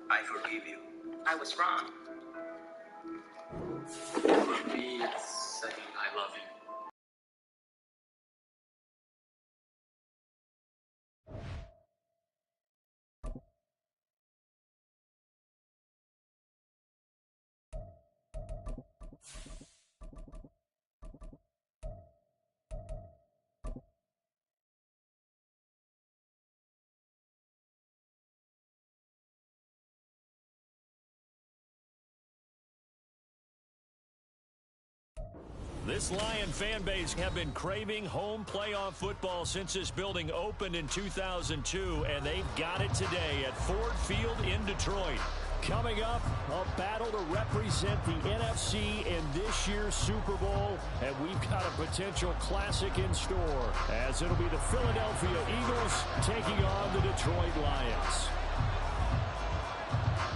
I forgive you. I was wrong. For me, it's saying I love you. This Lion fan base have been craving home playoff football since this building opened in 2002, and they've got it today at Ford Field in Detroit. Coming up, a battle to represent the NFC in this year's Super Bowl, and we've got a potential classic in store, as it'll be the Philadelphia Eagles taking on the Detroit Lions.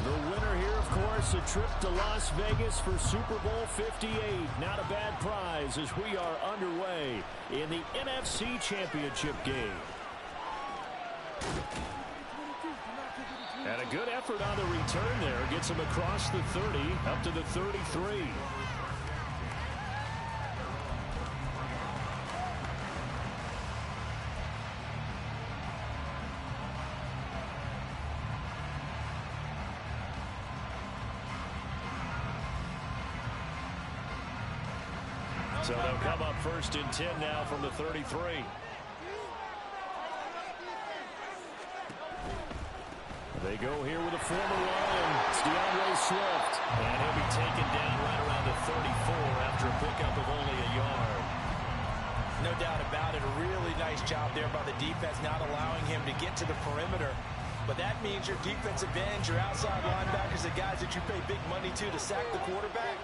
The winner here, of course, a trip to Las Vegas for Super Bowl 58. Not a bad prize as we are underway in the NFC Championship game. And a good effort on the return there. Gets him across the 30, up to the 33. So they'll come up first and 10 now from the 33. They go here with a former Lion. It's DeAndre Swift. And he'll be taken down right around the 34 after a pickup of only a yard. No doubt about it. A really nice job there by the defense, not allowing him to get to the perimeter. But that means your defensive ends, your outside linebackers, the guys that you pay big money to sack the quarterback,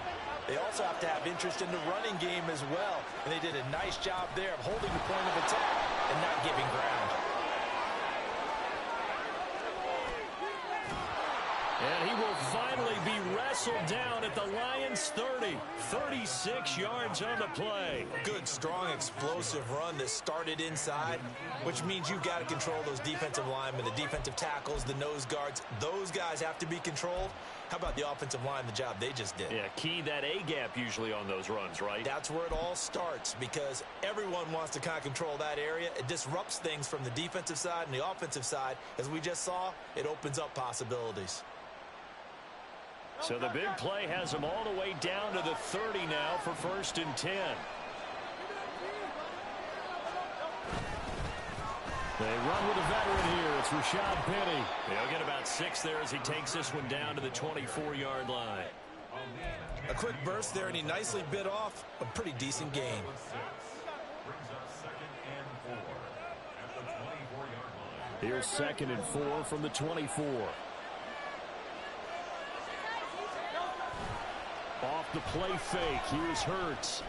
they also have to have interest in the running game as well. And they did a nice job there of holding the point of attack and not giving ground. And he will finally be wrestled down at the Lions' 30. 36 yards on the play. Good, strong, explosive run that started inside, which means you've got to control those defensive linemen, the defensive tackles, the nose guards. Those guys have to be controlled. How about the offensive line, the job they just did? Yeah, key that A-gap usually on those runs, right? That's where it all starts, because everyone wants to kind of control that area. It disrupts things from the defensive side and the offensive side. As we just saw, it opens up possibilities. So the big play has them all the way down to the 30 now for first and 10. They run with a veteran here. It's Rashad Penny. He'll get about 6 there as he takes this one down to the 24-yard line. A quick burst there, and he nicely bit off a pretty decent gain. Here's 2nd and 4 from the 24. Off the play fake. Here's Hurts.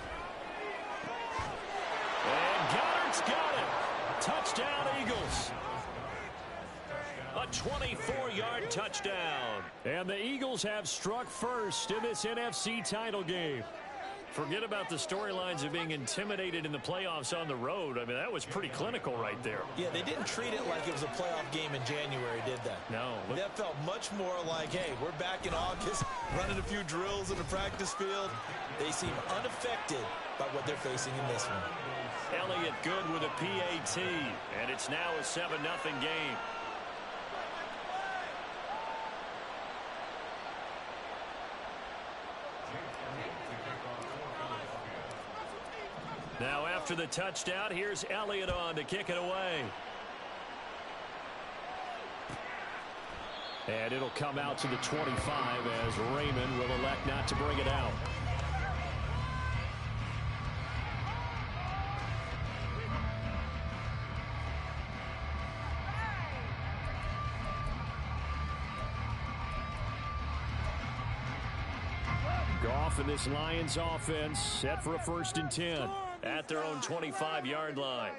And Goddard's got it. Touchdown, Eagles. A 24-yard touchdown. And the Eagles have struck first in this NFC title game. Forget about the storylines of being intimidated in the playoffs on the road. I mean, that was pretty clinical right there. Yeah, they didn't treat it like it was a playoff game in January, did they? No. That felt much more like, hey, we're back in August, running a few drills in the practice field. They seem unaffected by what they're facing in this one. Elliott good with a PAT, and it's now a 7-0 game. Now after the touchdown, here's Elliott on to kick it away. And it'll come out to the 25 as Raymond will elect not to bring it out. Goff and this Lions offense set for a 1st and 10 at their own 25-yard line.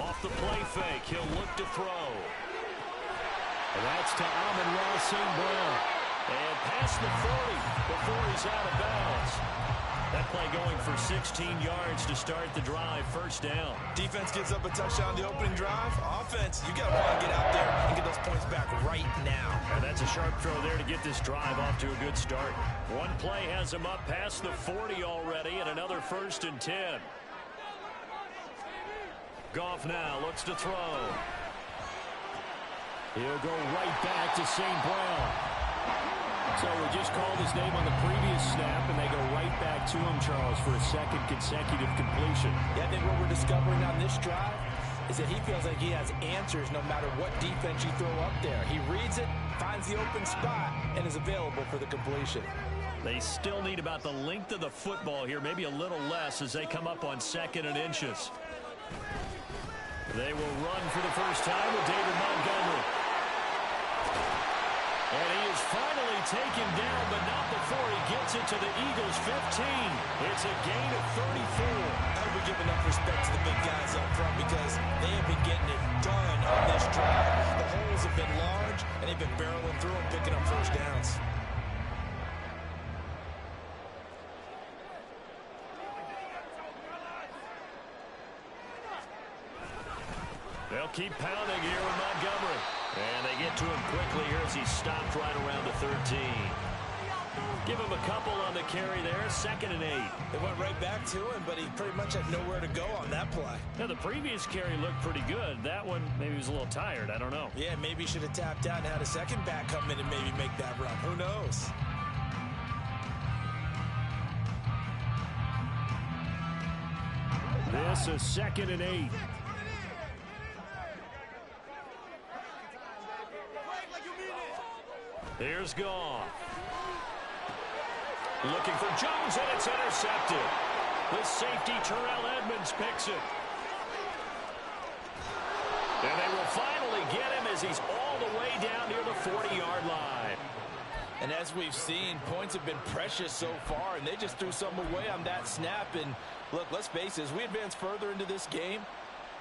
Off the play fake, he'll look to throw. And that's to Amon-Ra St. Brown. And past the 40 before he's out of bounds. That play going for 16 yards to start the drive. First down. Defense gives up a touchdown the opening drive. Offense, you got to want to get out there and get those points back right now. And that's a sharp throw there to get this drive off to a good start. One play has him up past the 40 already, and another 1st and 10. Goff now looks to throw. He'll go right back to St. Brown. So we just called his name on the previous snap, and they go right back to him, Charles, for a second consecutive completion. Yeah, I think what we're discovering on this drive is that he feels like he has answers no matter what defense you throw up there. He reads it, finds the open spot, and is available for the completion. They still need about the length of the football here, maybe a little less as they come up on 2nd and inches. They will run for the first time with David Montgomery. And he is finally taken down, but not before he gets it to the Eagles' 15. It's a gain of 34. I hope we give enough respect to the big guys up front because they have been getting it done on this drive. The holes have been large, and they've been barreling through them, picking up first downs. They'll keep pounding here with Montgomery. And they get to him quickly here as he stopped right around the 13. Give him a couple on the carry there. 2nd and 8. They went right back to him, but he pretty much had nowhere to go on that play. Now, the previous carry looked pretty good. That one, maybe he was a little tired. I don't know. Yeah, maybe he should have tapped out and had a second back come in and maybe make that run. Who knows? This is 2nd and 8. Here's Goff. Looking for Jones, and it's intercepted. The safety, Terrell Edmonds, picks it. And they will finally get him as he's all the way down near the 40-yard line. And as we've seen, points have been precious so far, and they just threw some away on that snap. And look, let's face it, as we advance further into this game,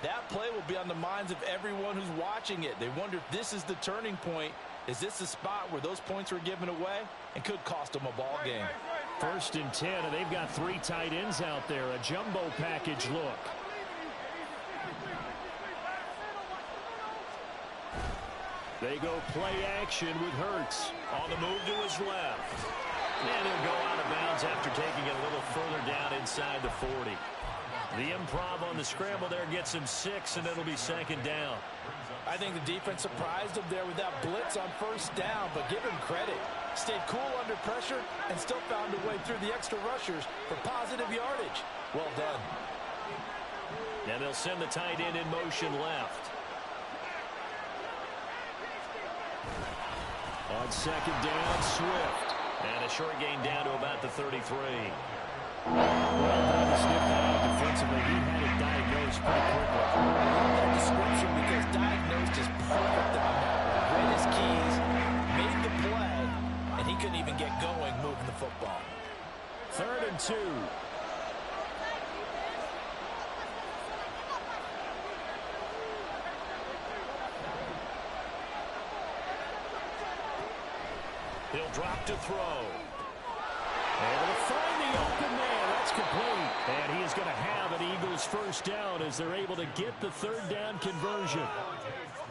that play will be on the minds of everyone who's watching it. They wonder if this is the turning point. Is this the spot where those points were given away and could cost them a ball game? 1st and 10, and they've got 3 tight ends out there. A jumbo package look. They go play action with Hurts. On the move to his left. And he'll go out of bounds after taking it a little further down inside the 40. The improv on the scramble there gets him 6, and it'll be 2nd down. I think the defense surprised him there with that blitz on 1st down, but give him credit. Stayed cool under pressure and still found a way through the extra rushers for positive yardage. Well done. And they'll send the tight end in motion left. On 2nd down, Swift. And a short gain down to about the 33. Well done to sniff that out defensively. He had it diagnosed pretty quickly. I love that description because diagnosed is perfect on that one. Read his keys, made the play, and he couldn't even get going moving the football. 3rd and 2. He'll drop to throw. Able to find the open man. That's complete. And he is going to have an Eagles 1st down as they're able to get the 3rd down conversion.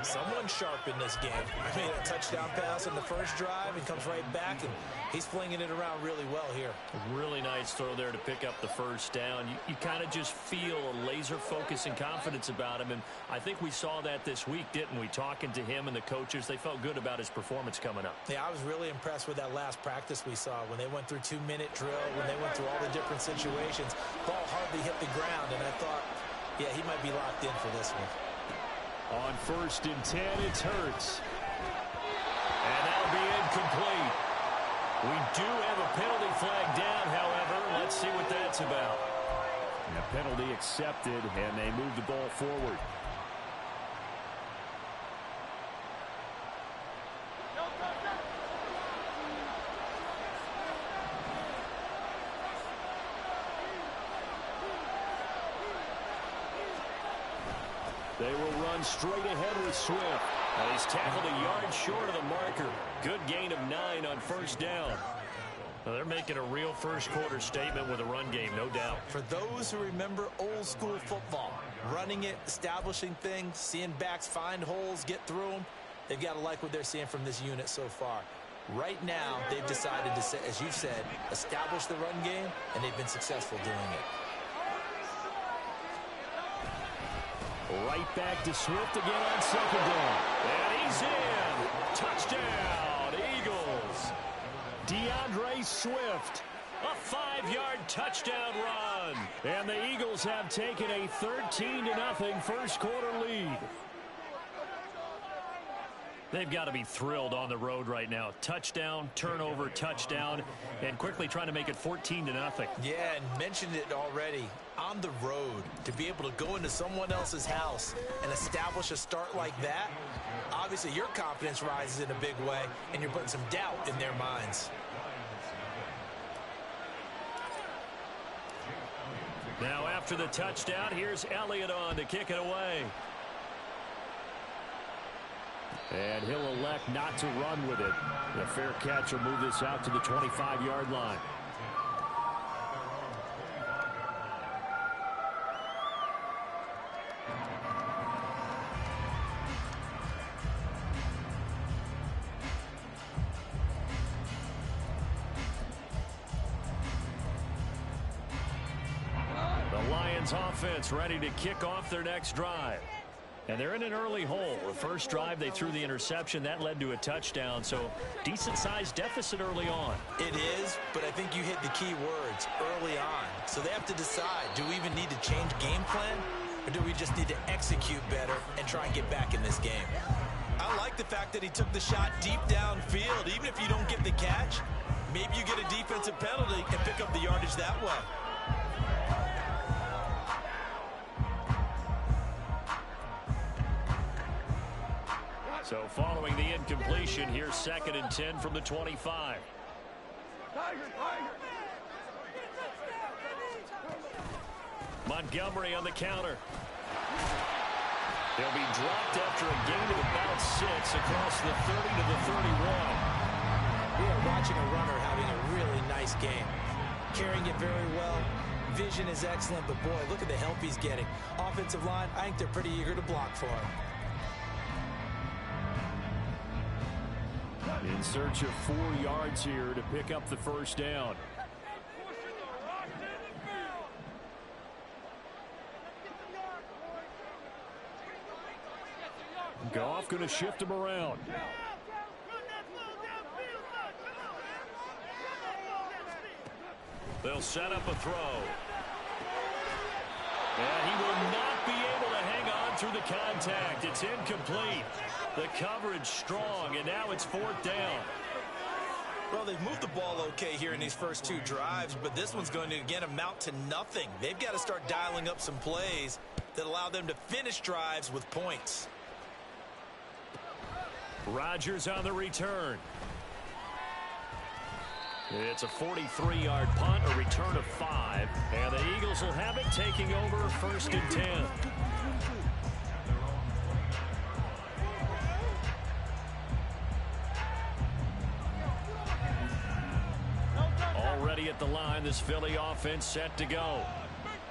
Someone sharp in this game. I mean, a touchdown pass on the first drive and comes right back, and he's flinging it around really well here. A really nice throw there to pick up the 1st down. You kind of just feel a laser focus and confidence about him, and I think we saw that this week, didn't we? Talking to him and the coaches, they felt good about his performance coming up. Yeah, I was really impressed with that last practice we saw when they went through 2-minute drill, when they went through all the different situations. Ball hardly hit the ground, and I thought, yeah, he might be locked in for this one. On 1st and 10, it's Hurts. And that'll be incomplete. We do have a penalty flag down, however. Let's see what that's about. And a penalty accepted, and they move the ball forward. They will run straight ahead with Swift. He's tackled a yard short of the marker. Good gain of 9 on 1st down. Well, they're making a real first-quarter statement with a run game, no doubt. For those who remember old-school football, running it, establishing things, seeing backs find holes, get through them, they've got to like what they're seeing from this unit so far. Right now, they've decided to, as you've said, establish the run game, and they've been successful doing it. Right back to Swift again on second down. And he's in. Touchdown, Eagles. DeAndre Swift, a 5-yard touchdown run. And the Eagles have taken a 13-0 first-quarter lead. They've got to be thrilled on the road right now. Touchdown, turnover, touchdown, and quickly trying to make it 14-0. Yeah, and mentioned it already. On the road, to be able to go into someone else's house and establish a start like that, obviously your confidence rises in a big way, and you're putting some doubt in their minds. Now after the touchdown, here's Elliott on to kick it away. And he'll elect not to run with it. A fair catch will move this out to the 25-yard line. The Lions offense ready to kick off their next drive. And they're in an early hole. The first drive, they threw the interception. That led to a touchdown, so decent-sized deficit early on. It is, but I think you hit the key words, early on. So they have to decide, do we even need to change game plan, or do we just need to execute better and try and get back in this game? I like the fact that he took the shot deep downfield. Even if you don't get the catch, maybe you get a defensive penalty and pick up the yardage that way. So following the incompletion, here's 2nd and 10 from the 25. Montgomery on the counter. He'll be dropped after a gain of about 6 across the 30 to the 31. We are watching a runner having a really nice game. Carrying it very well. Vision is excellent, but boy, look at the help he's getting. Offensive line, I think they're pretty eager to block for him. In search of 4 yards here to pick up the first down. Goff going to shift him around. They'll set up a throw. And he will not be able to hang on through the contact. It's incomplete. The coverage strong, and now it's 4th down. Well, they've moved the ball okay here in these first 2 drives, but this one's going to, again, amount to nothing. They've got to start dialing up some plays that allow them to finish drives with points. Rodgers on the return. It's a 43-yard punt, a return of 5, and the Eagles will have it taking over 1st and 10. Already at the line, this Philly offense set to go.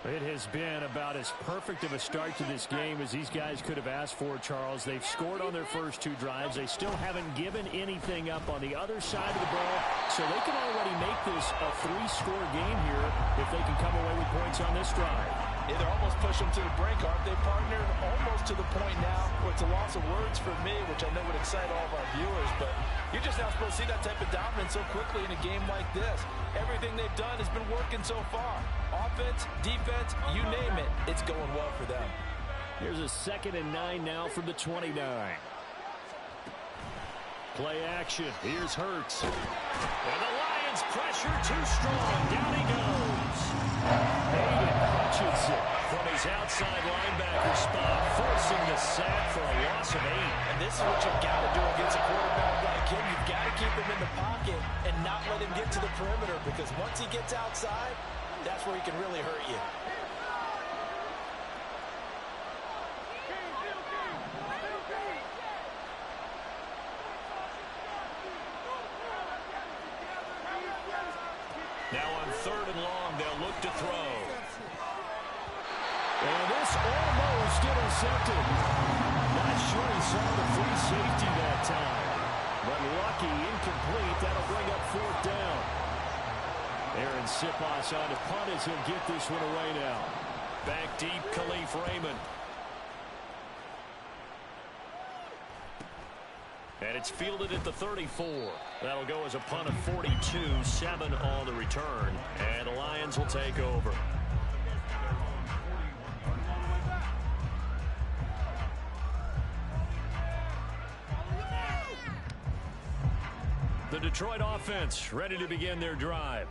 It has been about as perfect of a start to this game as these guys could have asked for, Charles. They've scored on their first 2 drives. They still haven't given anything up on the other side of the ball, so they can already make this a 3-score game here if they can come away with points on this drive. Yeah, they're almost pushing them to the brink, aren't they, partner? Almost to the point now where it's a loss of words for me, which I know would excite all of our viewers, but you're just not supposed to see that type of dominance so quickly in a game like this. Everything they've done has been working so far. Offense, defense, you name it, it's going well for them. Here's a 2nd and 9 now from the 29. Play action. Here's Hurts. And the Lions pressure too strong. Down he goes. Hayden Hutchinson from his outside linebacker spot, forcing the sack for a loss of 8. And this is what you've got to do against a quarterback like him. You've got to keep him in the pocket and not let him get to the perimeter, because once he gets outside, that's where he can really hurt you. Now on 3rd and long, they'll look to throw. And this almost intercepted. Not sure he saw the free safety that time. But lucky, incomplete. That'll bring up 4th down. Aaron Siposs on to punt as he'll get this one away now. Back deep, Khalif Raymond. And it's fielded at the 34. That'll go as a punt of 42, 7 on the return. And the Lions will take over. The Detroit offense ready to begin their drive.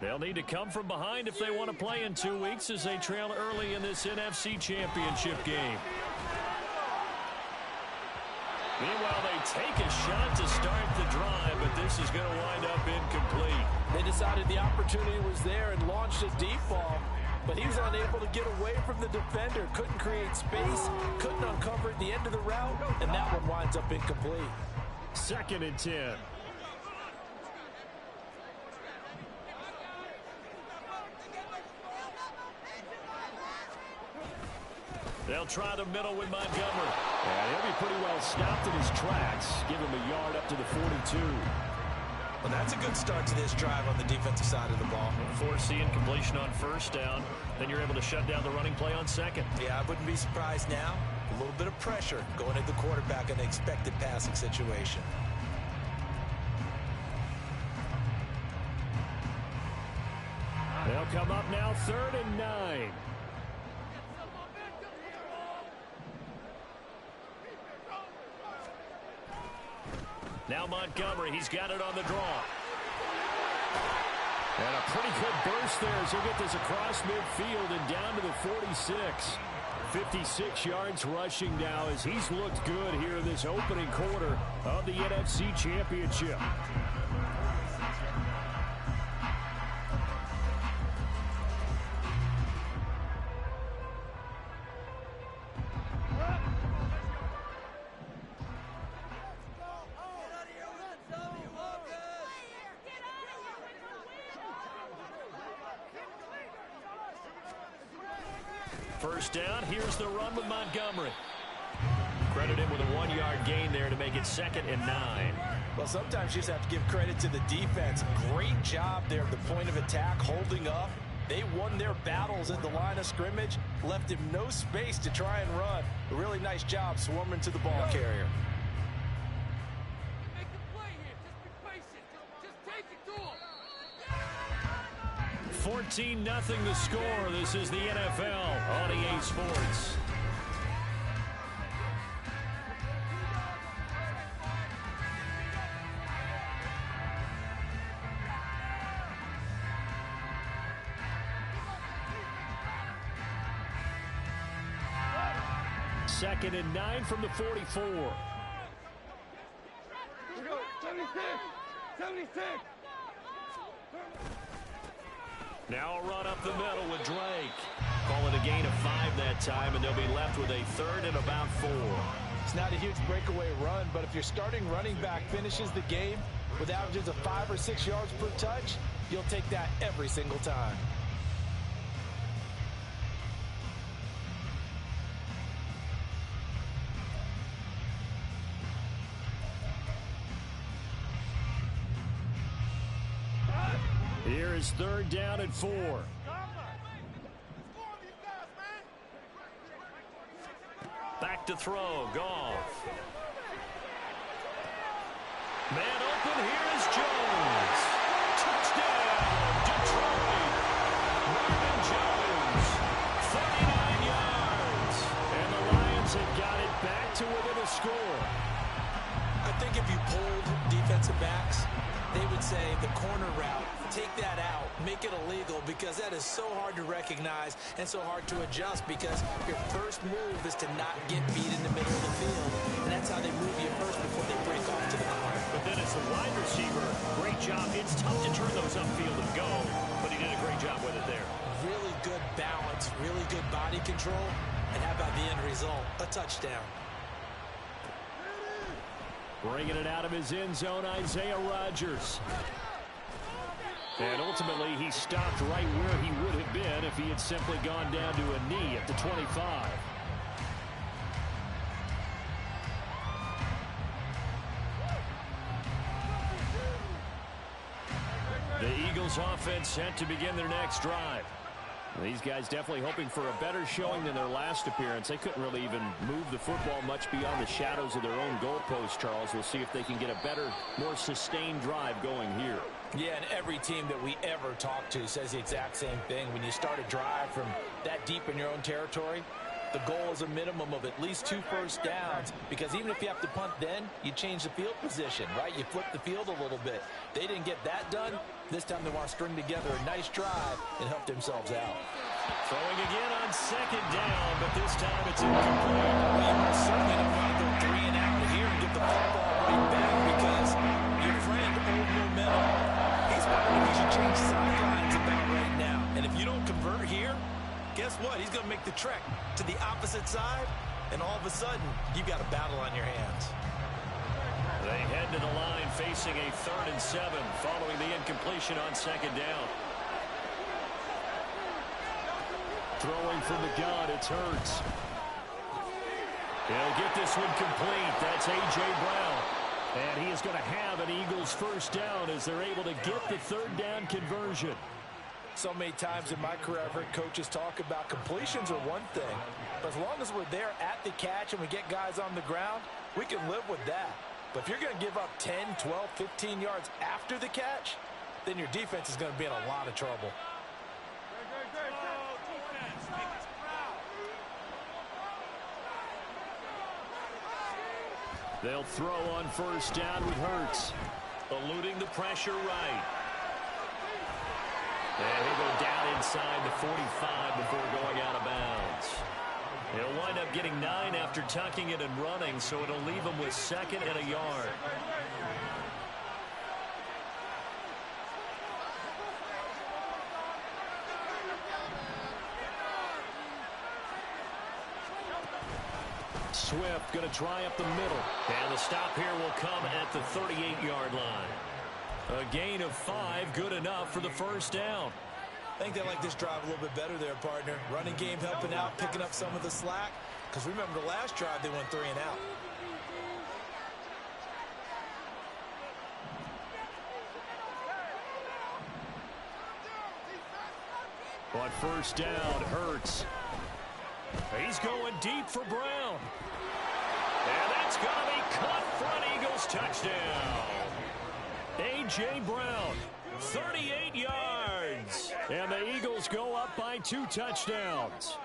They'll need to come from behind if they want to play in 2 weeks as they trail early in this NFC Championship game. Meanwhile, they take a shot to start the drive, but this is going to wind up incomplete. They decided the opportunity was there and launched a deep ball, but he was unable to get away from the defender, couldn't create space, couldn't uncover at the end of the route, and that one winds up incomplete. 2nd and 10. They'll try the middle with Montgomery. Yeah, he'll be pretty well stopped in his tracks. Give him a yard up to the 42. Well, that's a good start to this drive on the defensive side of the ball. Forcing completion on 1st down. Then you're able to shut down the running play on 2nd. Yeah, I wouldn't be surprised now. A little bit of pressure going at the quarterback in an expected passing situation. They'll come up now 3rd and 9. Now Montgomery, he's got it on the draw. And a pretty good burst there as he'll get this across midfield and down to the 46. 56 yards rushing now as he's looked good here in this opening quarter of the NFC Championship. First down, here's the run with Montgomery. Credit him with a 1-yard gain there to make it 2nd and 9. Well, sometimes you just have to give credit to the defense. Great job there at the point of attack, holding up. They won their battles at the line of scrimmage, left him no space to try and run. A really nice job swarming to the ball carrier. 14-0 the score. This is the NFL on EA Sports. Second and 9 from the 44. 76. Now a run up the middle with Drake. Call it a gain of 5 that time, and they'll be left with a 3rd and about 4. It's not a huge breakaway run, but if your starting running back finishes the game with averages of 5 or 6 yards per touch, you'll take that every single time. Here is 3rd down and 4. Back to throw, Goff. Man open, here is Jones. Touchdown, Detroit. Marvin Jones, 39 yards. And the Lions have got it back to within a score. I think if you polled defensive backs, they would say the corner route, take that out, make it illegal, because that is so hard to recognize and so hard to adjust, because your first move is to not get beat in the middle of the field, and that's how they move you first before they break off to the corner. But then as a wide receiver, great job. It's tough to turn those upfield and go, but he did a great job with it there. Really good balance, really good body control, and how about the end result? A touchdown. Bringing it out of his end zone, Isaiah Rodgers. And ultimately, he stopped right where he would have been if he had simply gone down to a knee at the 25. The Eagles offense set to begin their next drive. These guys definitely hoping for a better showing than their last appearance. They couldn't really even move the football much beyond the shadows of their own goalpost, Charles. We'll see if they can get a better, more sustained drive going here. Yeah, and every team that we ever talk to says the exact same thing. When you start a drive from that deep in your own territory, the goal is a minimum of at least 2 first downs, because even if you have to punt then, you change the field position, right? You flip the field a little bit. They didn't get that done. This time they want to string together a nice drive and help themselves out. Throwing again on second down, but this time it's incomplete. Well, you most certainly don't want to go 3 and out here and get the football right back, because your friend, Old Momentum, he's wondering if he should change sidelines about right now. And if you don't convert here, guess what? He's going to make the trek to the opposite side, and all of a sudden, you've got a battle on your hands. They head to the line facing a 3rd and 7 following the incompletion on second down. Throwing from the gun, it's Hurts. He'll get this one complete. That's A.J. Brown. And he is going to have an Eagles first down as they're able to get the 3rd down conversion. So many times in my career, I've heard coaches talk about completions are one thing, but as long as we're there at the catch and we get guys on the ground, we can live with that. But if you're going to give up 10, 12, 15 yards after the catch, then your defense is going to be in a lot of trouble. They'll throw on first down with Hurts, eluding the pressure right. And he'll go down inside the 45 before going out of bounds. He'll wind up getting 9 after tucking it and running, so it'll leave him with 2nd and a yard. Swift going to try up the middle. And the stop here will come at the 38-yard line. A gain of 5, good enough for the first down. I think they like this drive a little bit better there, partner. Running game helping out, picking up some of the slack. Because remember, the last drive, they went 3 and out. On first down, Hurts. He's going deep for Brown. And that's going to be caught for an Eagles touchdown. A.J. Brown, 38 yards. And the Eagles go up by 2 touchdowns.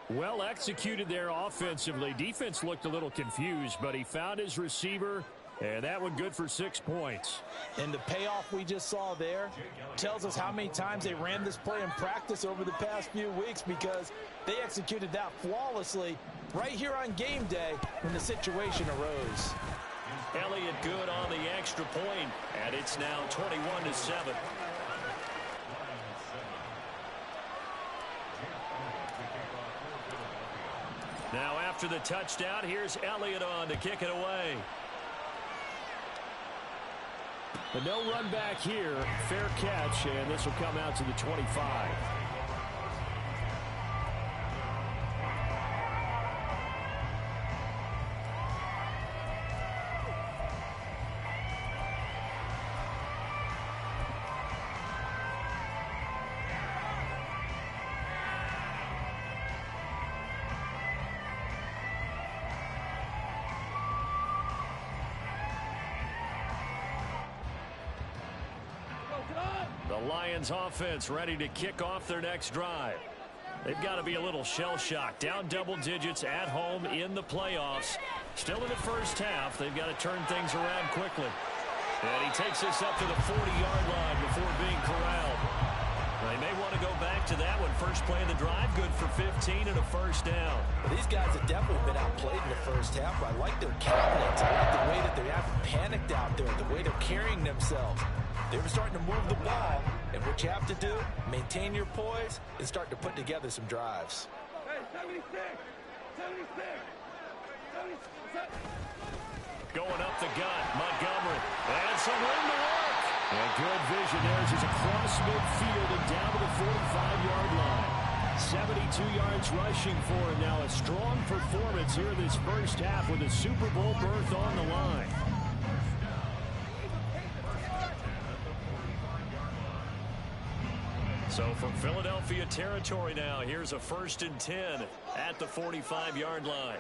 Well executed there offensively. Defense looked a little confused, but he found his receiver, and that one good for 6 points. And the payoff we just saw there tells us how many times they ran this play in practice over the past few weeks, because they executed that flawlessly right here on game day when the situation arose. Elliott good on the extra point, and it's now 21-7. Now after the touchdown, here's Elliott on to kick it away. But no run back here. Fair catch, and this will come out to the 25. The Lions offense ready to kick off their next drive. They've got to be a little shell-shocked. Down double digits at home in the playoffs. Still in the first half. They've got to turn things around quickly. And he takes this up to the 40-yard line before being corralled. They may want to go back to that one. First play of the drive, good for 15 and a first down. Well, these guys have definitely been outplayed in the first half. I like their confidence. I like the way that they haven't panicked out there, the way they're carrying themselves. They were starting to move the ball, and what you have to do, maintain your poise and start to put together some drives. Going up the gut, Montgomery. And some room to work. And good vision there. She's across midfield and down to the 45-yard line. 72 yards rushing for him now. A strong performance here this first half with a Super Bowl berth on the line. So from Philadelphia territory now, here's a 1st and 10 at the 45-yard line.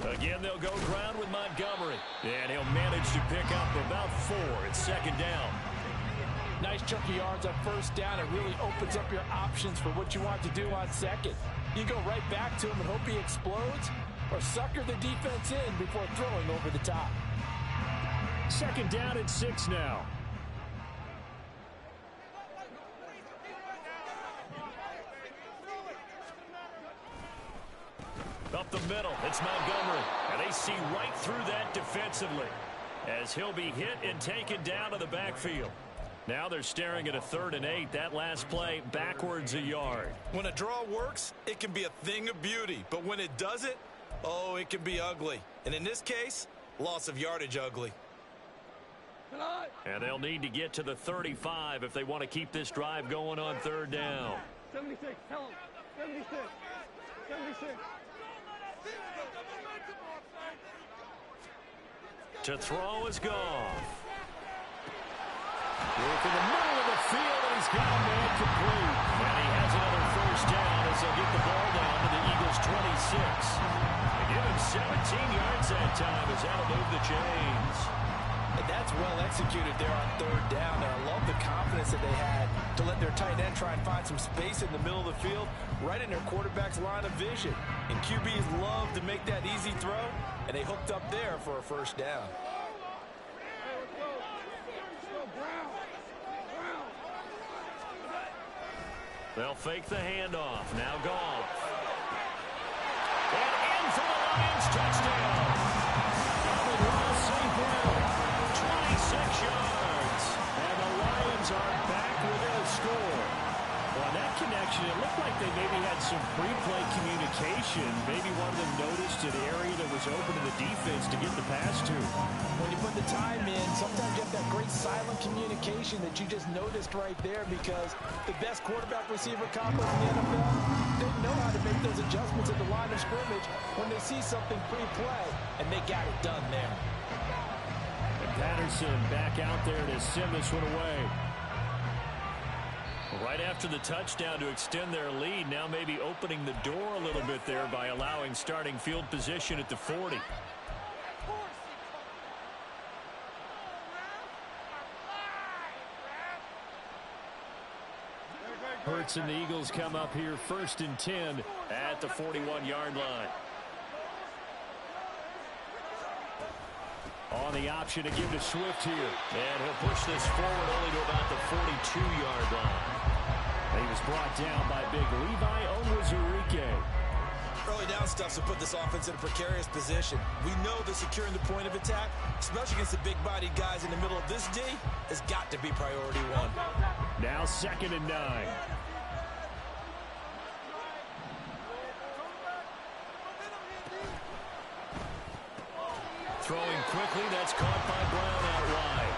Again, they'll go ground with Montgomery. And he'll manage to pick up about 4. It's 2nd down. Nice chunky yards on 1st down. It really opens up your options for what you want to do on 2nd. You go right back to him and hope he explodes, or sucker the defense in before throwing over the top. 2nd down and 6 now. Up the middle, it's Montgomery. And they see right through that defensively as he'll be hit and taken down to the backfield. Now they're staring at a 3rd and 8. That last play backwards a yard. When a draw works, it can be a thing of beauty. But when it doesn't, oh, it can be ugly. And in this case, loss of yardage ugly. And they'll need to get to the 35 if they want to keep this drive going on 3rd down. 76, tell him. 76. 76. To throw is Goff. Work in the middle of the field, and he's got a man complete. And he has another 1st down as they'll get the ball down to the Eagles' 26. They give him 17 yards that time as that'll move the chains. And that's well executed there on 3rd down. And I love the confidence that they had to let their tight end try and find some space in the middle of the field, right in their quarterback's line of vision. And QBs love to make that easy throw, and they hooked up there for a 1st down. They'll fake the handoff. Now Goff. And in for the Lions touchdown. Double Ross St. Brown. 26 yards. And the Lions are back within a score. Well, that connection, it looked like they maybe had some pre-play communication. Maybe one of them noticed an area that was open to the defense to get the pass to. When you put the time in, sometimes you have that great silent communication that you just noticed right there, because the best quarterback receiver combo in the NFL, they know how to make those adjustments at the line of scrimmage when they see something pre-play, and they got it done there. And Patterson back out there to send this one away. Right after the touchdown to extend their lead, now maybe opening the door a little bit there by allowing starting field position at the 40. Hurts and the Eagles come up here 1st and 10 at the 41-yard line. On the option to give to Swift here. And he'll push this forward only to about the 42-yard line. He was brought down by big Levi Onwuzurike. Early down stuff to put this offense in a precarious position. We know that securing the point of attack, especially against the big-bodied guys in the middle of this D, has got to be priority 1. Now 2nd and 9. Throwing quickly, that's caught by Brown out wide.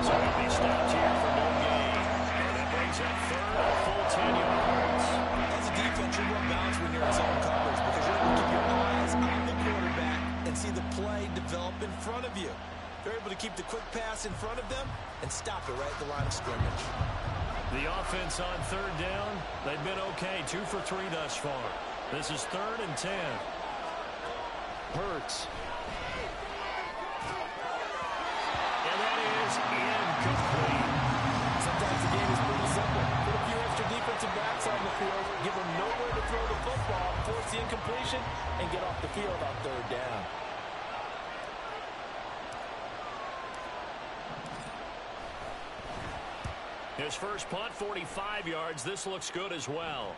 So he'll be stopped here for no gain. And that brings up 3rd, a full 10 yards. As a defense, you're more balanced when you're in zone coverage because you're able to keep your eyes on the quarterback and see the play develop in front of you. They're able to keep the quick pass in front of them and stop it right at the line of scrimmage. The offense on 3rd down, they've been okay, 2 for 3 thus far. This is 3rd and 10. Hurts. And that is incomplete. Sometimes the game is pretty simple. Put a few extra defensive backs on the field, give them nowhere to throw the football, force the incompletion, and get off the field on 3rd down. His first punt, 45 yards. This looks good as well.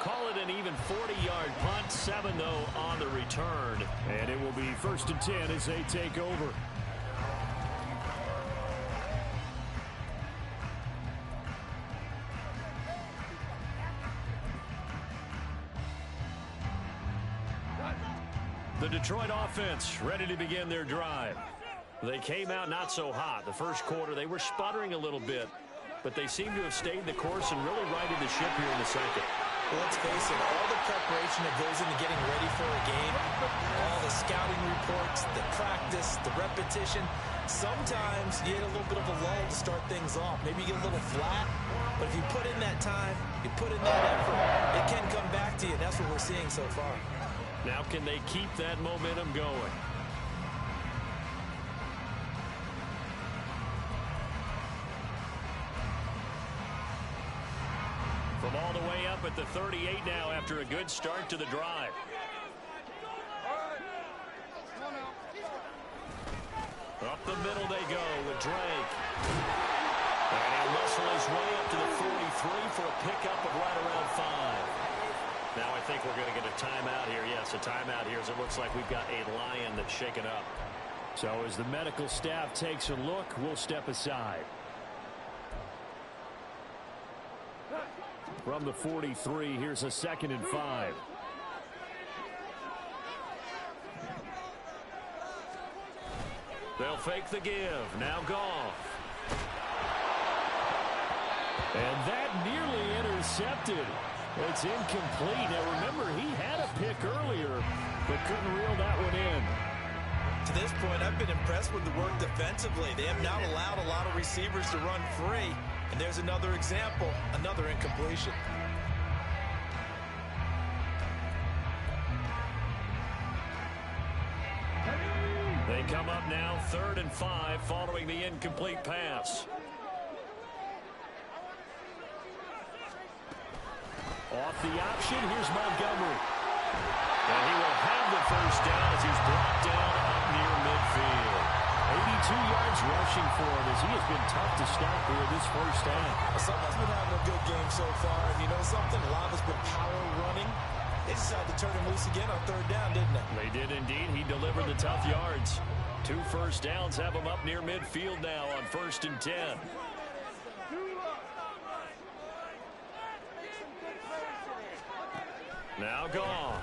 Call it an even 40-yard punt. 7, though, on the return. And it will be 1st and 10 as they take over. The Detroit offense ready to begin their drive. They came out not so hot. The first quarter, they were sputtering a little bit, but they seem to have stayed the course and really righted the ship here in the second. Well, let's face it, all the preparation that goes into getting ready for a game, all the scouting reports, the practice, the repetition, sometimes you get a little bit of a lull to start things off. Maybe you get a little flat, but if you put in that time, you put in that effort, it can come back to you, and that's what we're seeing so far. Now can they keep that momentum going? From all the way up at the 38 now after a good start to the drive. Up the middle they go with Drake. And he'll muscle his way up to the 43 for a pickup of right around 5. Now I think we're going to get a timeout here. Yes, a timeout here as it looks like we've got a Lion that's shaken up. So as the medical staff takes a look, we'll step aside. From the 43, here's a 2nd and 5. They'll fake the give. Now Goff. And that nearly intercepted. It's incomplete. Now remember, he had a pick earlier, but couldn't reel that one in. To this point, I've been impressed with the work defensively. They have not allowed a lot of receivers to run free. And there's another example, another incompletion. They come up now 3rd and 5 following the incomplete pass. Off the option, here's Montgomery. And he will have the first down as he's brought down up near midfield. 82 yards rushing for him as he has been tough to stop here this first half. Someone's been having a good game so far, and you know something? A lot of it's been power running. They decided to turn him loose again on 3rd down, didn't they? They did indeed. He delivered the tough yards. 2 first downs have him up near midfield now on 1st and 10. Now Goff.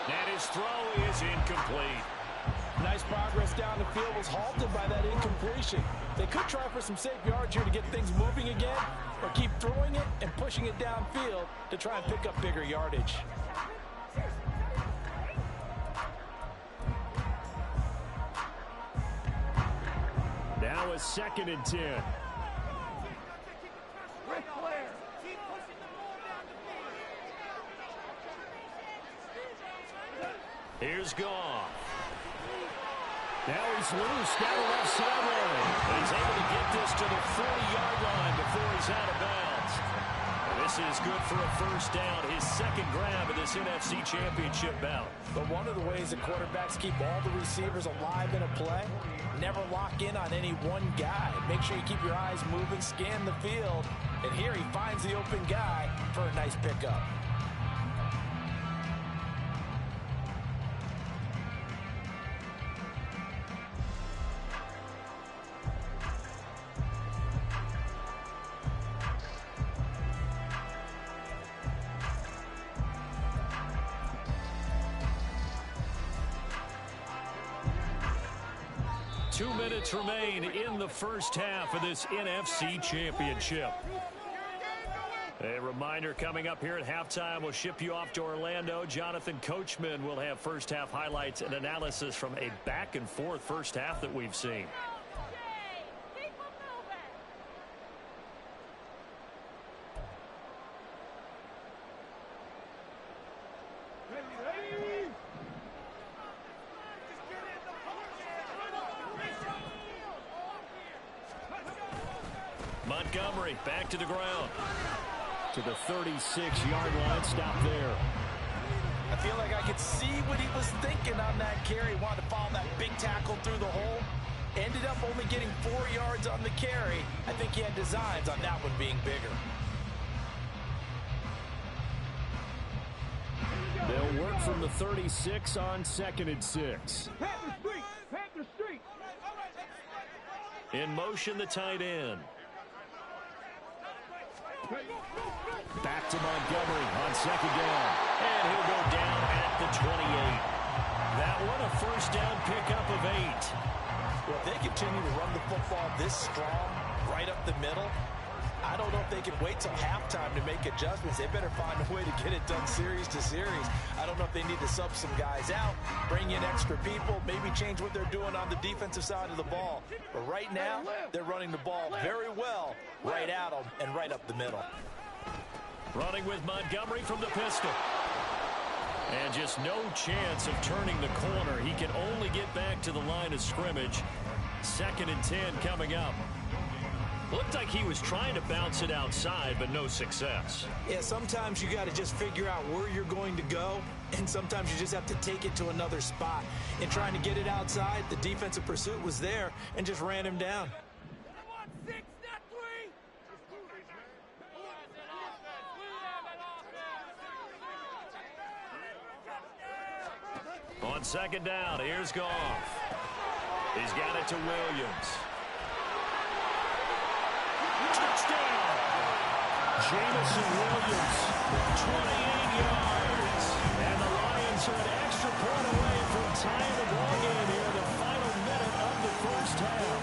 And his throw is incomplete. Nice progress down the field was halted by that incompletion. They could try for some safe yards here to get things moving again, or keep throwing it and pushing it downfield to try and pick up bigger yardage. Now a 2nd and 10. Here's Goff. Now he's loose down the left sideline. And he's able to get this to the 40-yard line before he's out of bounds. And this is good for a first down, his 2nd grab of this NFC Championship bout. But one of the ways that quarterbacks keep all the receivers alive in a play, never lock in on any one guy. Make sure you keep your eyes moving, scan the field. And here he finds the open guy for a nice pickup. Remain in the first half of this NFC Championship. A reminder coming up here at halftime, we'll ship you off to Orlando. Jonathan Coachman will have first half highlights and analysis from a back and forth first half that we've seen. Montgomery back to the ground. To the 36-yard line. Stop there. I feel like I could see what he was thinking on that carry. Wanted to follow that big tackle through the hole. Ended up only getting 4 yards on the carry. I think he had designs on that one being bigger. They'll work from the 36 on 2nd and 6. In motion, the tight end. Back to Montgomery on 2nd down. And he'll go down at at the 28. That one a first down pickup of 8. Well, if they continue to run the football this strong, right up the middle, I don't know if they can wait till halftime to make adjustments. They better find a way to get it done series to series. I don't know if they need to sub some guys out, bring in extra people, maybe change what they're doing on the defensive side of the ball. But right now, they're running the ball very well right at them and right up the middle. Running with Montgomery from the pistol. And just no chance of turning the corner. He can only get back to the line of scrimmage. 2nd and 10 coming up. Looked like he was trying to bounce it outside, but no success. Yeah, sometimes you got to just figure out where you're going to go, and sometimes you just have to take it to another spot. In trying to get it outside, the defensive pursuit was there and just ran him down. On 2nd down, here's Goff. He's got it to Williams. Touchdown! Jamison Williams, 28 yards. And the Lions are an extra point away from tying the ball game here in the final minute of the first half.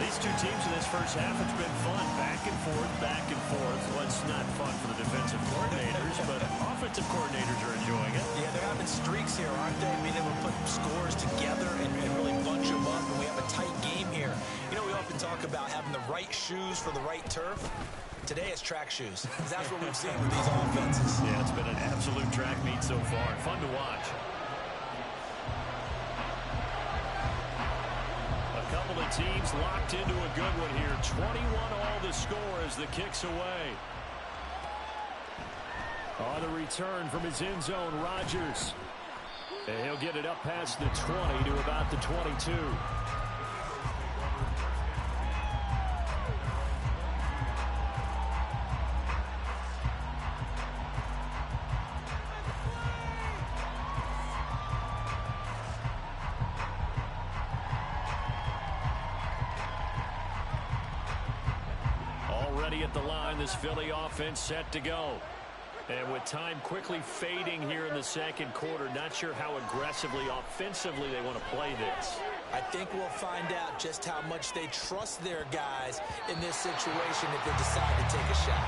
These two teams in this first half, it's been fun. Back and forth, back and forth. Well, it's not fun for the defensive coordinators, but offensive coordinators are enjoying it. Yeah, they're having streaks here, aren't they? Being able to put scores together and really bunch them up, and we have a tight game here. You know, we often talk about having the right shoes for the right turf. Today it's track shoes. That's what we've seen with these offenses. Yeah, it's been an absolute track meet so far. Fun to watch. A couple of teams locked into a good one here. 21 all the score as the kick's away. On the return from his end zone, Rodgers. And he'll get it up past the 20 to about the 22. Already at the line, this Philly offense set to go. And with time quickly fading here in the second quarter, not sure how aggressively, offensively they want to play this. I think we'll find out just how much they trust their guys in this situation if they decide to take a shot.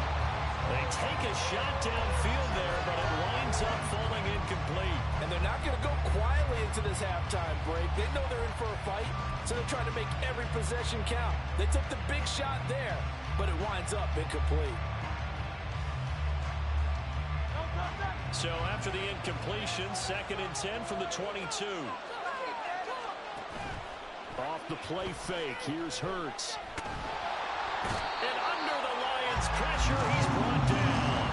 They take a shot downfield there, but it winds up falling incomplete. And they're not going to go quietly into this halftime break. They know they're in for a fight, so they're trying to make every possession count. They took the big shot there, but it winds up incomplete. So after the incompletion, 2nd and 10 from the 22. Off the play fake, here's Hurts. And under the Lions' pressure, he's brought down.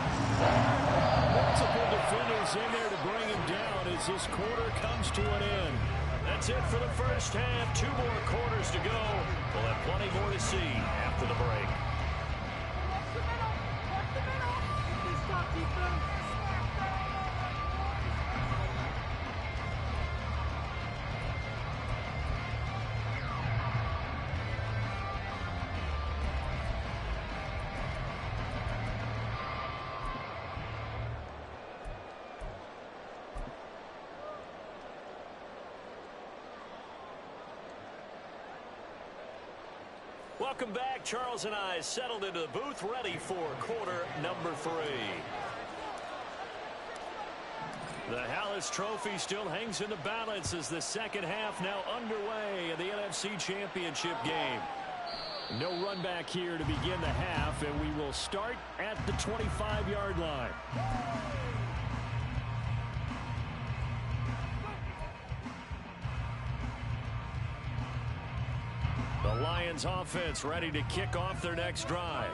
Multiple defenders in there to bring him down as this quarter comes to an end. That's it for the first half. 2 more quarters to go. We'll have plenty more to see after the break. Welcome back. Charles and I settled into the booth, ready for quarter number 3. The Hallis Trophy still hangs in the balance as the second half now underway in the NFC Championship game. No run back here to begin the half, and we will start at the 25-yard line. The Lions offense ready to kick off their next drive.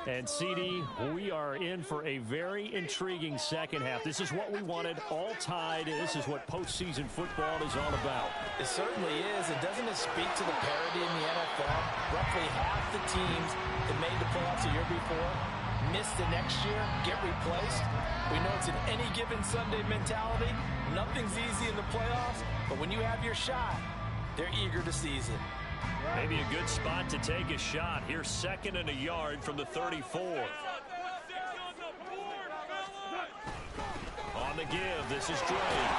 And CD, we are in for a very intriguing second half. This is what we wanted, all tied. This is what postseason football is all about. It certainly is. And doesn't it speak to the parity in the NFL? Roughly half the teams that made the playoffs the year before miss the next year, get replaced. We know it's an any given Sunday mentality. Nothing's easy in the playoffs, but when you have your shot, they're eager to seize it. Maybe a good spot to take a shot. Here's 2nd and a yard from the 34. On On the give, this is Drake.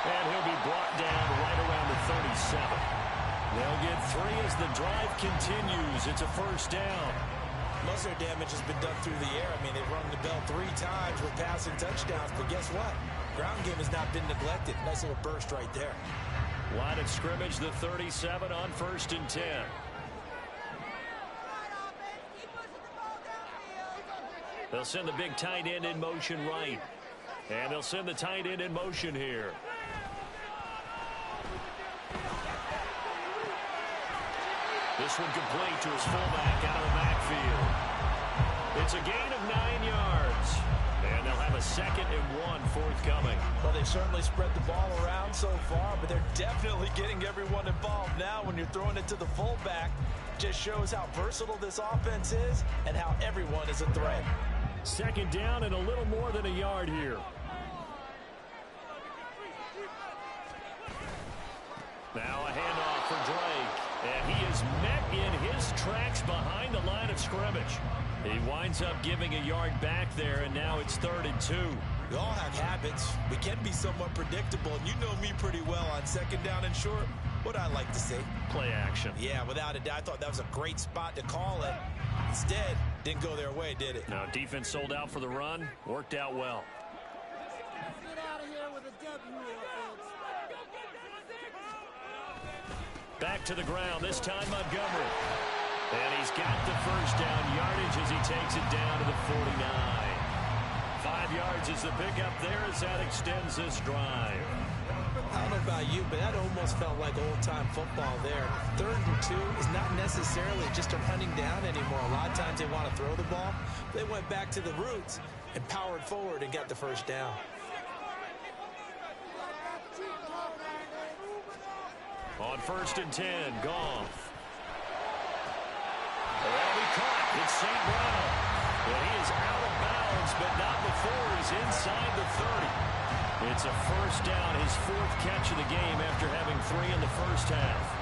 And he'll be brought down right around the 37. They'll get 3 as the drive continues. It's a first down. Most of their damage has been done through the air. I mean, they've rung the bell 3 times with passing touchdowns, but guess what? Ground game has not been neglected. Nice little burst right there. Line of scrimmage, the 37 on 1st and 10. They'll send the big tight end in motion right. And they'll send the tight end in motion here. This one complete to his fullback out of the backfield. It's a gain of 9 yards. And they'll have a 2nd and 1 forthcoming. Well, they've certainly spread the ball around so far, but they're definitely getting everyone involved now when you're throwing it to the fullback. Just shows how versatile this offense is and how everyone is a threat. 2nd down and a little more than a yard here. Now a handoff for Drake. And he is met in his tracks behind the line of scrimmage. He winds up giving a yard back there, and now it's 3rd and 2. We all have habits. We can be somewhat predictable, and you know me pretty well on 2nd down and short. What I like to see. Play action. Yeah, without a doubt, I thought that was a great spot to call it. Instead, didn't go their way, did it? Now, defense sold out for the run. Worked out well. Get out of here with a W, offense. Back to the ground, this time Montgomery. And he's got the first down yardage as he takes it down to the 49. 5 yards is the pickup there as that extends this drive. I don't know about you, but that almost felt like old-time football there. 3rd and 2 is not necessarily just a running down anymore. A lot of times they want to throw the ball. They went back to the roots and powered forward and got the first down. On 1st and 10, Goff. Well, he caught. It's St. Brown. But he is out of bounds, but not before he's inside the 30. It's a first down, his 4th catch of the game after having 3 in the first half.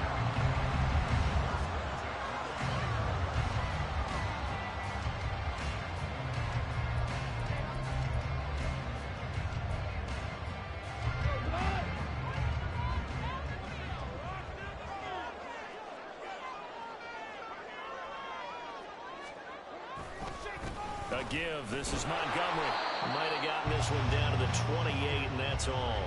A give. This is Montgomery. Might have gotten this one down to the 28, and that's all.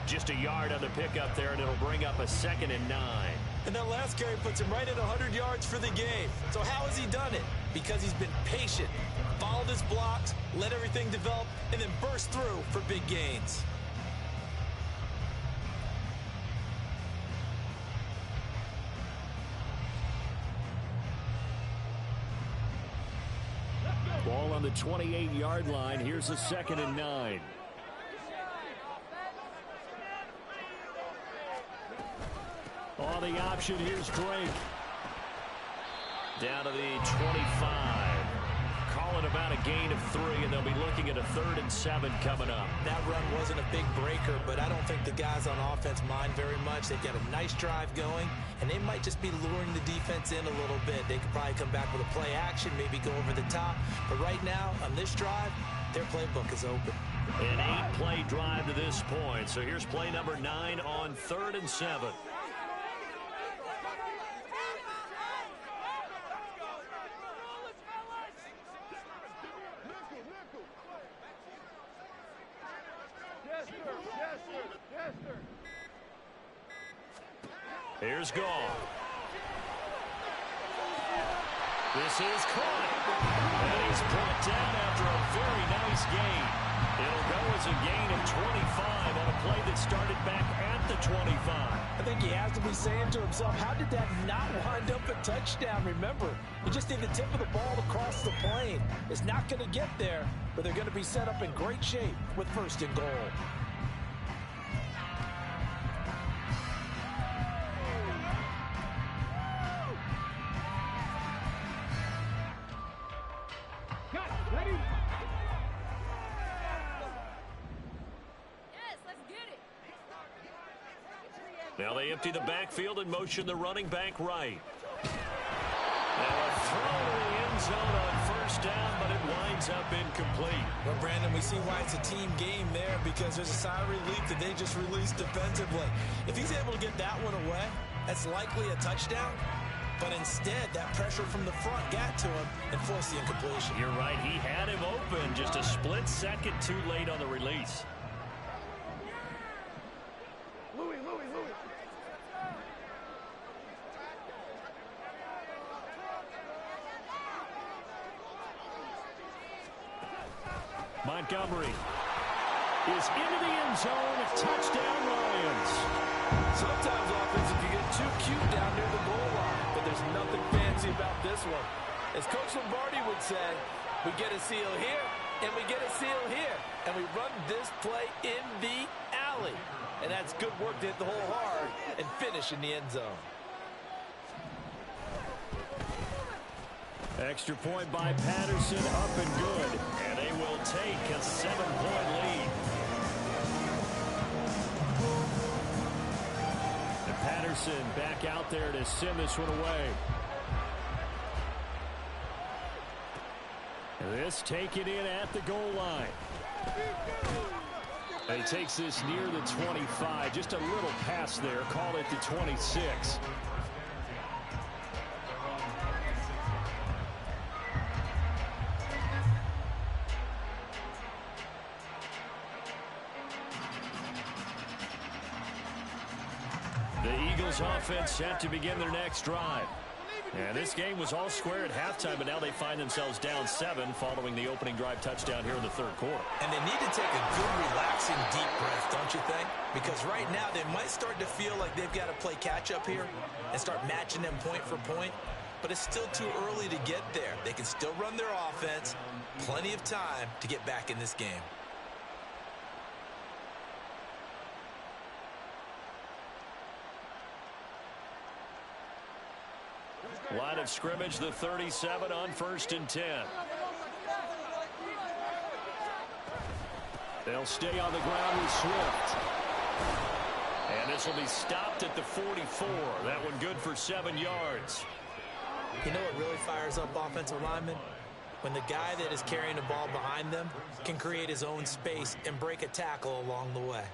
Just a yard on the pickup there, and it'll bring up a 2nd and 9. And that last carry puts him right at 100 yards for the game. So how has he done it? Because he's been patient, followed his blocks, let everything develop, and then burst through for big gains. Ball on the 28-yard line. Here's a 2nd and 9. On the option, here's Drake. Down to the 25. Calling about a gain of 3, and they'll be looking at a 3rd and 7 coming up. That run wasn't a big breaker, but I don't think the guys on offense mind very much. They've got a nice drive going, and they might just be luring the defense in a little bit. They could probably come back with a play action, maybe go over the top. But right now, on this drive, their playbook is open. An 8-play drive to this point. So here's play number 9 on 3rd and 7. Here's Goff. This is caught. And he's brought down after a very nice gain. It'll go as a gain of 25 on a play that started back at the 25. I think he has to be saying to himself, how did that not wind up a touchdown? Remember, you just need the tip of the ball to cross the plane. It's not going to get there, but they're going to be set up in great shape with 1st and goal. Now they empty the backfield and motion the running back right. a throw to the end zone on first down, but it winds up incomplete. Well, Brandon, we see why it's a team game there, because there's a sigh of relief that they just released defensively. If he's able to get that one away, that's likely a touchdown. But instead, that pressure from the front got to him and forced the incompletion. You're right. He had him open, just a split second too late on the release. Montgomery is into the end zone. Touchdown, Lions. Sometimes offense, if you get too cute down near the goal line, but there's nothing fancy about this one. As Coach Lombardi would say, we get a seal here, and we get a seal here, and we run this play in the alley. And that's good work to hit the hole hard and finish in the end zone. Extra point by Patterson, up and good. And they will take a 7-point lead. And Patterson back out there to send this one away. And this taken in at the goal line. And he takes this near the 25. Just a little pass there. Call it the 26. The Eagles offense set to begin their next drive. And this game was all square at halftime, but now they find themselves down 7 following the opening drive touchdown here in the third quarter. And they need to take a good, relaxing, deep breath, don't you think? Because right now they might start to feel like they've got to play catch-up here and start matching them point for point. But it's still too early to get there. They can still run their offense. Plenty of time to get back in this game. Line of scrimmage, the 37 on 1st and 10. They'll stay on the ground with Swift. And this will be stopped at the 44. That one good for 7 yards. You know what really fires up offensive linemen? When the guy that is carrying the ball behind them can create his own space and break a tackle along the way.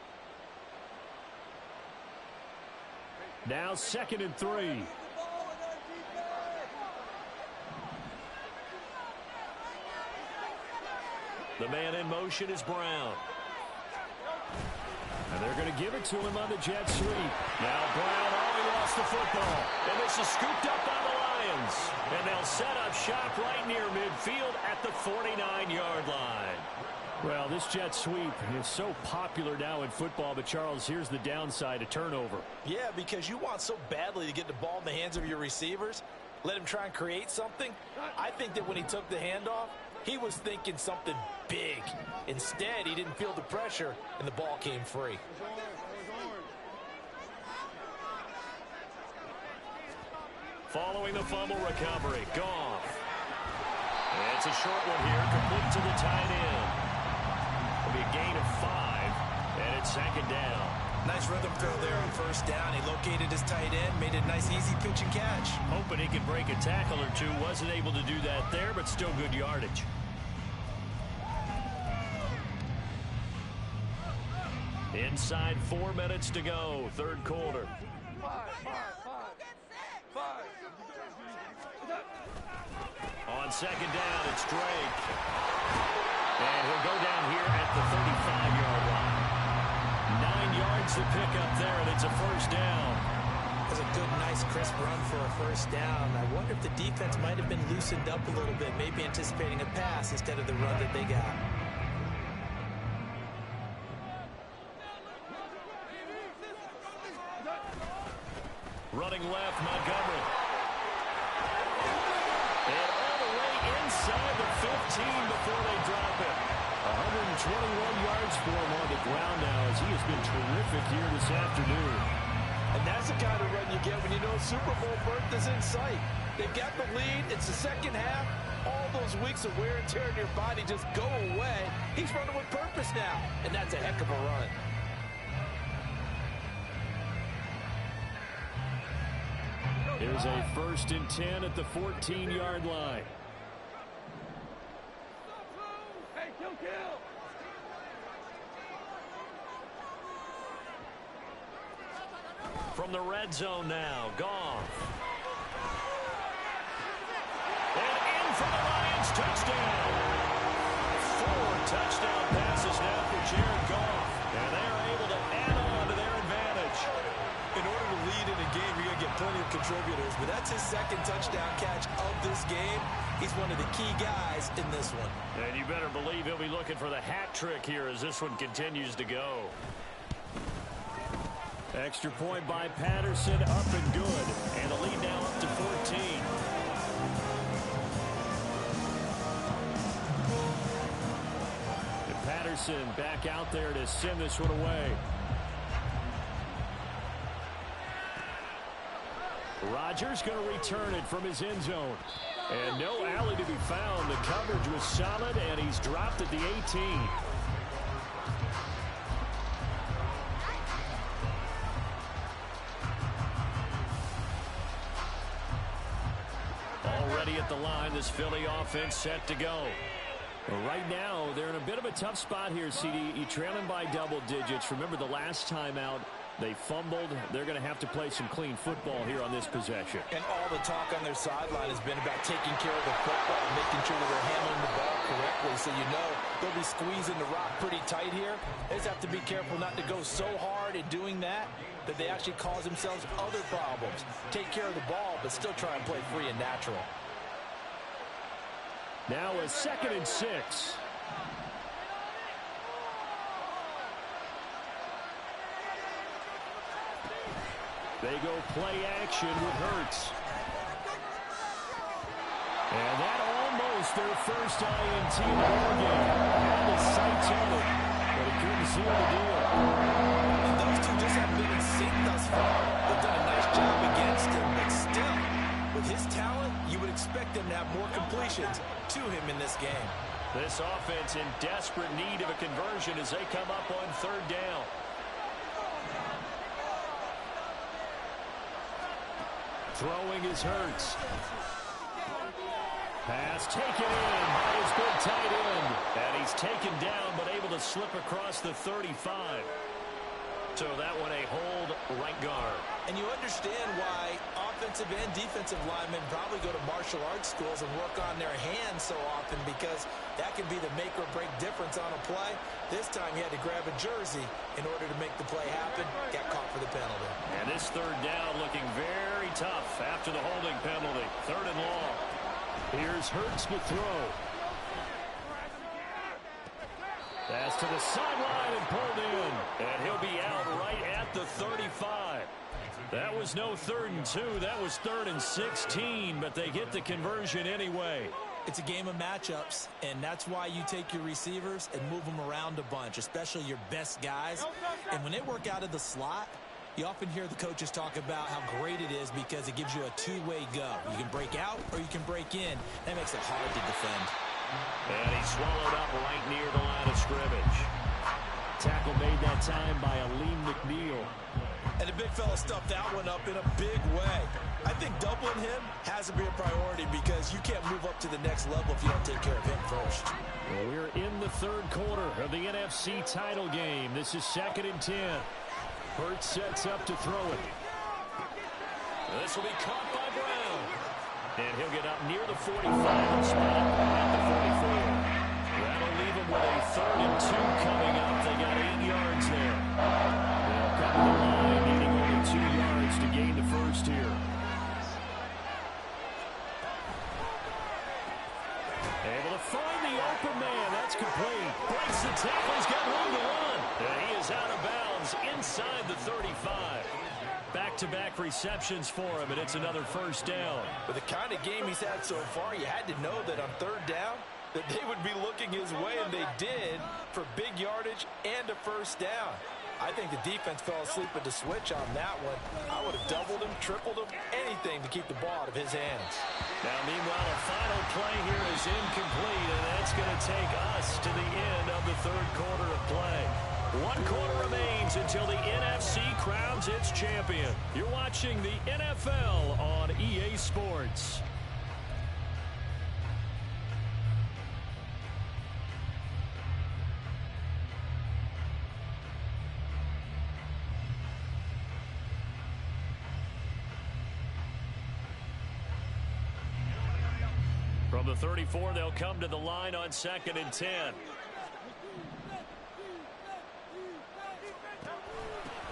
Now 2nd and 3. The man in motion is Brown. And they're going to give it to him on the jet sweep. Now Brown, he lost the football. And this is scooped up by the Lions. And they'll set up shop right near midfield at the 49-yard line. Well, this jet sweep is so popular now in football, but Charles, here's the downside, a turnover. Yeah, because you want so badly to get the ball in the hands of your receivers. Let him try and create something. I think that when he took the handoff, he was thinking something big. Instead, he didn't feel the pressure, and the ball came free. Following the fumble recovery, Goff. And it's a short one here, complete to the tight end. It'll be a gain of 5, and it's 2nd down. Nice rhythm throw there on 1st down. He located his tight end, made a nice easy pitch and catch. Hoping he could break a tackle or two. Wasn't able to do that there, but still good yardage. Inside 4 minutes to go, 3rd quarter. On 2nd down, it's Drake. And he'll go down here at the 35-yard line. 9 yards to pick up there, and it's a 1st down. That's a good, nice, crisp run for a 1st down. I wonder if the defense might have been loosened up a little bit, maybe anticipating a pass instead of the run that they got. Running left, Montgomery. And all the way inside the 15 before they drop it. 121 yards for him on the ground now, as he has been terrific here this afternoon. And that's the kind of run you get when you know Super Bowl berth is in sight. They've got the lead. It's the 2nd half. All those weeks of wear and tear in your body just go away. He's running with purpose now, and that's a heck of a run. Here's a 1st and 10 at the 14-yard line. Hey, kill. From the red zone now, Goff. And in for the Lions, touchdown. 4 touchdown passes now for Jared Goff. And they're able to add on to their advantage. In order to lead in a game, you're going to get plenty of contributors, but that's his 2nd touchdown catch of this game. He's one of the key guys in this one. And you better believe he'll be looking for the hat trick here as this one continues to go. Extra point by Patterson, up and good. And the lead now up to 14. And Patterson back out there to send this one away. Rodgers going to return it from his end zone. And no alley to be found. The coverage was solid, and he's dropped at the 18. Already at the line, this Philly offense set to go. Right now, they're in a bit of a tough spot here, CD. You're trailing by double digits. Remember the last time out, they fumbled. They're going to have to play some clean football here on this possession. And all the talk on their sideline has been about taking care of the football and making sure that they're handling the ball correctly. So you know they'll be squeezing the rock pretty tight here. They just have to be careful not to go so hard in doing that they actually cause themselves other problems. Take care of the ball, but still try and play free and natural. Now a 2nd and 6. They go play action with Hurts. And that almost their first INT in the ball game. Had his sights on it, but he couldn't seal the deal. And those two just haven't been in sync thus far. They've done a nice job against him, but still, with his talent, you would expect them to have more completions to him in this game. This offense in desperate need of a conversion as they come up on 3rd down. Throwing is Hurts. Pass taken in by his big tight end. And he's taken down but able to slip across the 35. So that one a hold right guard. And you understand why offensive and defensive linemen probably go to martial arts schools and work on their hands so often, because that can be the make or break difference on a play. This time he had to grab a jersey in order to make the play happen. Got caught for the penalty. And this 3rd down looking very tough after the holding penalty. 3rd and long. Here's Hurts to throw. Pass to the sideline and pulled in. And he'll be out right at the 35. That was no 3rd and 2. That was 3rd and 16. But they get the conversion anyway. It's a game of matchups, and that's why you take your receivers and move them around a bunch, especially your best guys. And when they work out of the slot, you often hear the coaches talk about how great it is because it gives you a two-way go. You can break out or you can break in. That makes it hard to defend. And he swallowed up right near the line of scrimmage. Tackle made that time by Aleem McNeil. And the big fella stuffed that one up in a big way. I think doubling him has to be a priority because you can't move up to the next level if you don't take care of him first. Well, we're in the 3rd quarter of the NFC title game. This is 2nd and 10. Hurts sets up to throw it. This will be caught by Brown. And he'll get up near the 45 and spot up at the 44. That'll leave him with a 3rd and 2 coming up. They got 8 yards there. They'll come to the line, needing only 2 yards to gain the first here. Able to find the open man. That's complete. Breaks the tackle. He's got room to run. And he is out of bounds inside the 35. Back-to-back receptions for him, and it's another 1st down. With the kind of game he's had so far, you had to know that on 3rd down that they would be looking his way, and they did, for big yardage and a 1st down. I think the defense fell asleep at the switch on that one. I would have doubled him, tripled him, anything to keep the ball out of his hands. Now, meanwhile, a final play here is incomplete, and that's going to take us to the end of the 3rd quarter of play. 1 quarter remains until the NFC crowns its champion. You're watching the NFL on Sports. From the 34, they'll come to the line on 2nd and 10.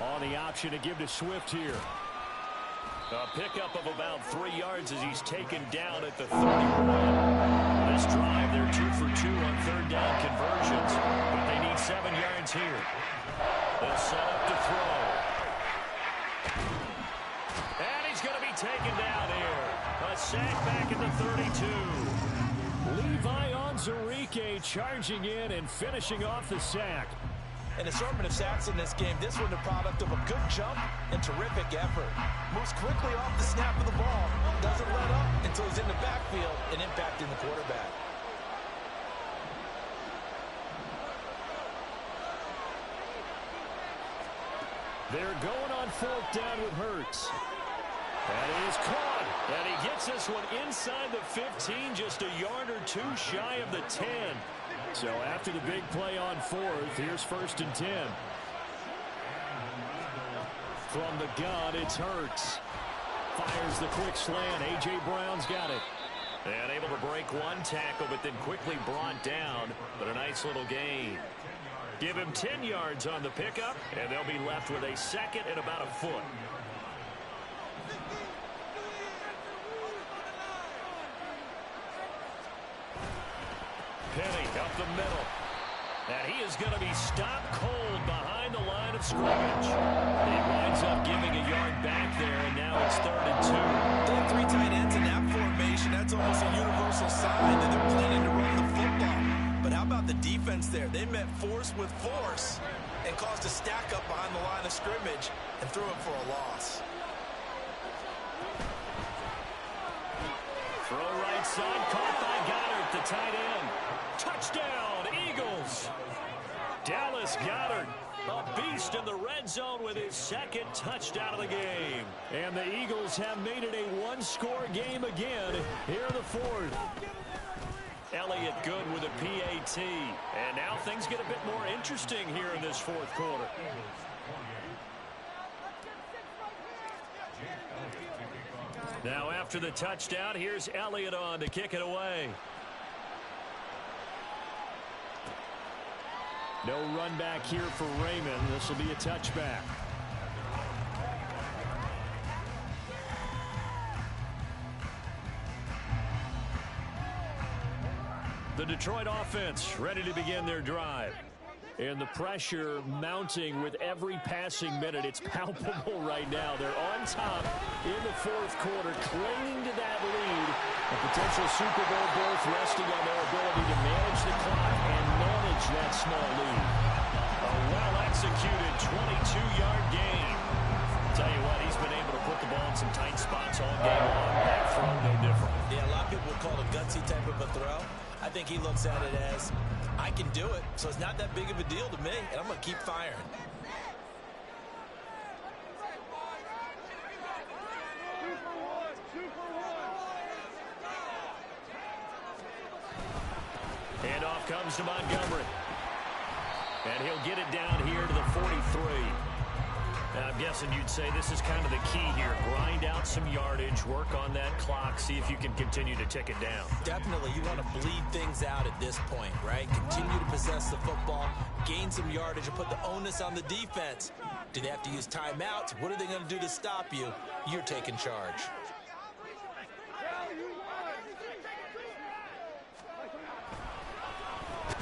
On the option to give to Swift here. A pickup of about 3 yards as he's taken down at the 31. This drive, they're 2 for 2 on 3rd down conversions, but they need 7 yards here. They'll set up to throw. And he's going to be taken down here. A sack back at the 32. Levi Onwuzurike charging in and finishing off the sack. An assortment of sacks in this game. This one the product of a good jump and terrific effort. Moves quickly off the snap of the ball. Doesn't let up until he's in the backfield and impacting the quarterback. They're going on 4th down with Hurts. And he is caught. And he gets this one inside the 15, just a yard or 2 shy of the 10. So after the big play on 4th, here's 1st and 10. From the gun, it's Hurts. Fires the quick slant. A.J. Brown's got it. And able to break one tackle, but then quickly brought down. But a nice little gain. Give him 10 yards on the pickup, and they'll be left with a 2nd and about a foot. Penny up the middle. And he is going to be stopped cold behind the line of scrimmage. He winds up giving a yard back there, and now it's 3rd and 2. They have 3 tight ends in that formation. That's almost a universal sign that they're planning to run the football. But how about the defense there? They met force with force and caused a stack up behind the line of scrimmage and threw it for a loss. Throw right side, caught by Goddard, the tight end. Touchdown, Eagles. Dallas Goedert, a beast in the red zone with his 2nd touchdown of the game. And the Eagles have made it a 1-score game again here in the 4th. Elliott good with a PAT. And now things get a bit more interesting here in this 4th quarter. Now after the touchdown, here's Elliott on to kick it away. No run back here for Raymond. This will be a touchback. The Detroit offense ready to begin their drive. And the pressure mounting with every passing minute. It's palpable right now. They're on top in the 4th quarter, clinging to that lead. A potential Super Bowl berth resting on their ability to manage the clock and manage that small lead. A well-executed 22-yard game. Tell you what, he's been able to put the ball in some tight spots all game long. That throw, no different. Yeah, a lot of people would call it a gutsy type of a throw. I think he looks at it as, I can do it, so it's not that big of a deal to me, and I'm going to keep firing. Handoff comes to Montgomery. And he'll get it down here to the 43. Now, I'm guessing you'd say this is kind of the key here. Grind out some yardage, work on that clock, see if you can continue to tick it down. Definitely, you want to bleed things out at this point, right? Continue to possess the football, gain some yardage, and put the onus on the defense. Do they have to use timeouts? What are they going to do to stop you? You're taking charge.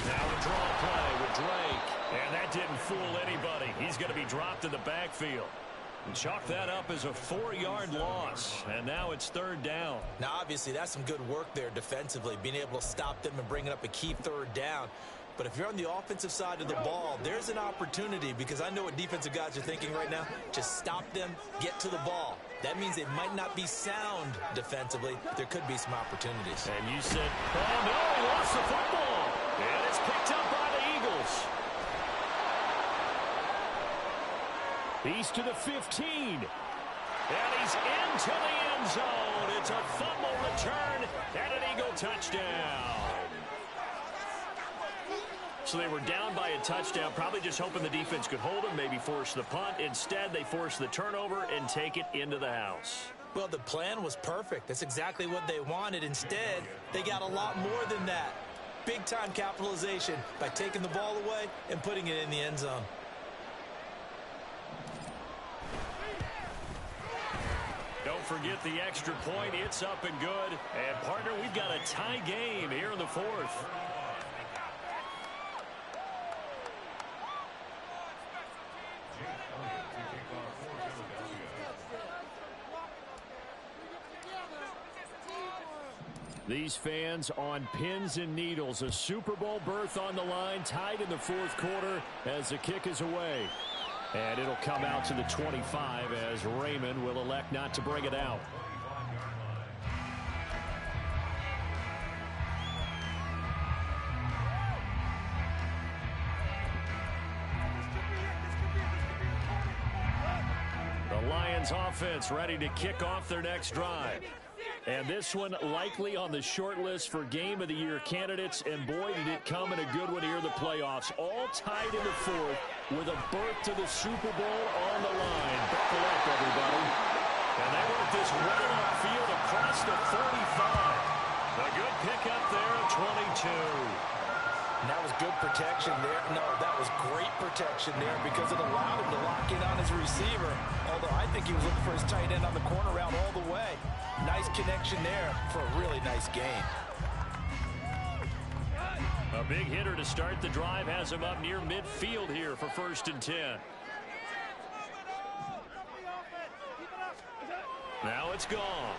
Now the draw play with Drake. And that didn't fool anybody. He's going to be dropped in the backfield. And chalk that up as a 4-yard loss. And now it's 3rd down. Now, obviously, that's some good work there defensively, being able to stop them and bringing up a key 3rd down. But if you're on the offensive side of the ball, there's an opportunity, because I know what defensive guys are thinking right now. Just stop them, get to the ball. That means they might not be sound defensively. There could be some opportunities. And you said, oh, no, he lost the football. And it's picked up by the Eagles. He's to the 15. And he's into the end zone. It's a fumble return and an Eagle touchdown. So they were down by a touchdown, probably just hoping the defense could hold them, maybe force the punt. Instead, they force the turnover and take it into the house. Well, the plan was perfect. That's exactly what they wanted. Instead, they got a lot more than that. Big-time capitalization by taking the ball away and putting it in the end zone. Don't forget the extra point. It's up and good. And, partner, we've got a tie game here in the fourth. These fans on pins and needles. A Super Bowl berth on the line, tied in the fourth quarter as the kick is away. And it'll come out to the 25 as Raymond will elect not to bring it out. The Lions offense ready to kick off their next drive. And this one likely on the short list for Game of the Year candidates. And boy, did it come in a good one here in the playoffs. All tied in the fourth with a berth to the Super Bowl on the line. Buckle up, everybody. And they work this well upfield across the 45. A good pickup there at 22. And that was good protection there. No, that was great protection there because it allowed him to lock in on his receiver. Although I think he was looking for his tight end on the corner route all the way. Nice connection there for a really nice gain. A big hitter to start the drive has him up near midfield here for 1st and 10. Now it's gone.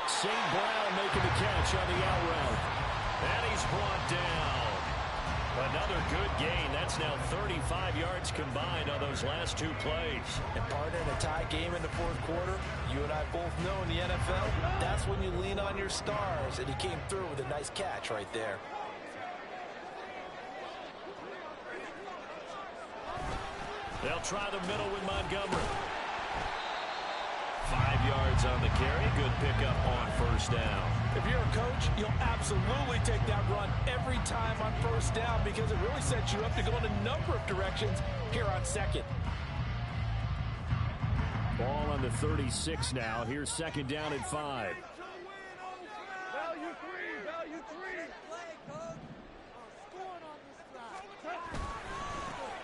St. Brown making the catch on the out route. And he's brought down. Another good gain. That's now 35 yards combined on those last two plays. And partner, in a tie game in the fourth quarter, you and I both know in the NFL, that's when you lean on your stars. And he came through with a nice catch right there. They'll try the middle with Montgomery. 5 yards on the carry. Good pickup on 1st down. If you're a coach, you'll absolutely take that run every time on 1st down because it really sets you up to go in a number of directions here on 2nd. Ball on the 36 now. Here's 2nd down and 5.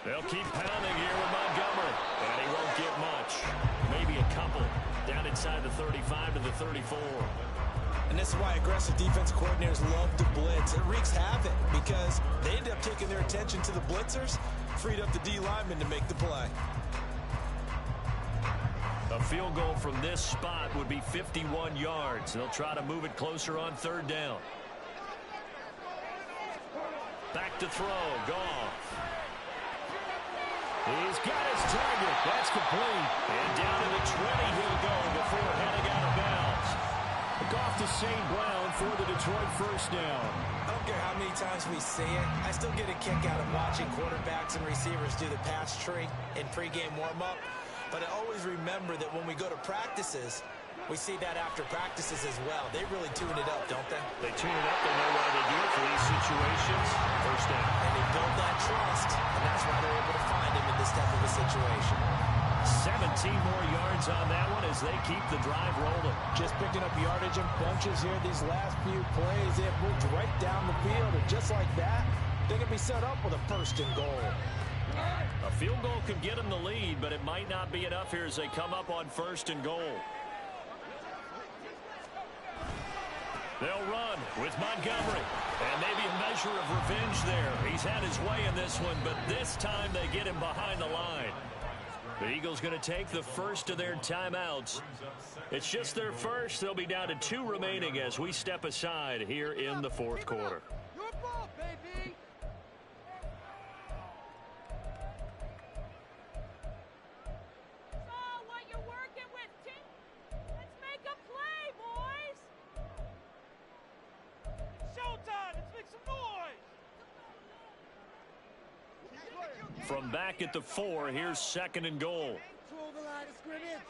They'll keep pounding here with Montgomery. And he won't get much. Maybe a couple. Down inside the 35 to the 34. And this is why aggressive defense coordinators love to blitz. It wreaks havoc because they end up taking their attention to the blitzers, freed up the D lineman to make the play. A field goal from this spot would be 51 yards. They'll try to move it closer on 3rd down. Back to throw. Goff. He's got his target. That's complete. And down to the 20 he'll go before heading out of bounds. Goff to St. Brown for the Detroit 1st down. I don't care how many times we see it. I still get a kick out of watching quarterbacks and receivers do the pass tree in pregame warm-up. But I always remember that when we go to practices, we see that after practices as well. They really tune it up, don't they? They tune it up. They know why they do it for these situations. 1st down. And they build that trust, and that's why they're able to find him in this type of a situation. 17 more yards on that one as they keep the drive rolling. Just picking up yardage in bunches here these last few plays. They have moved right down the field, and just like that, they can be set up with a 1st and goal. A field goal could get them the lead, but it might not be enough here as they come up on 1st and goal. They'll run with Montgomery. And maybe a measure of revenge there. He's had his way in this one, but this time they get him behind the line. The Eagles going to take the first of their timeouts. It's just their first. They'll be down to 2 remaining as we step aside here in the fourth quarter. Your ball, baby. What you're working with, team. Let's make a play, boys. It's showtime. Let's make some noise. From back at the 4, here's 2nd and goal. Control the line of scrimmage.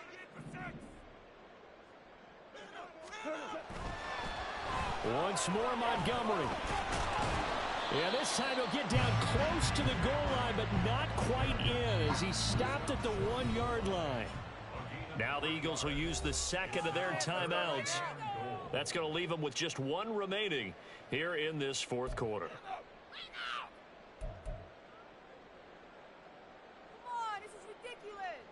Once more, Montgomery. Yeah, this time he'll get down close to the goal line, but not quite in as he stopped at the 1-yard line. Now the Eagles will use the second of their timeouts. That's going to leave them with just one remaining here in this fourth quarter. Come on, this is ridiculous.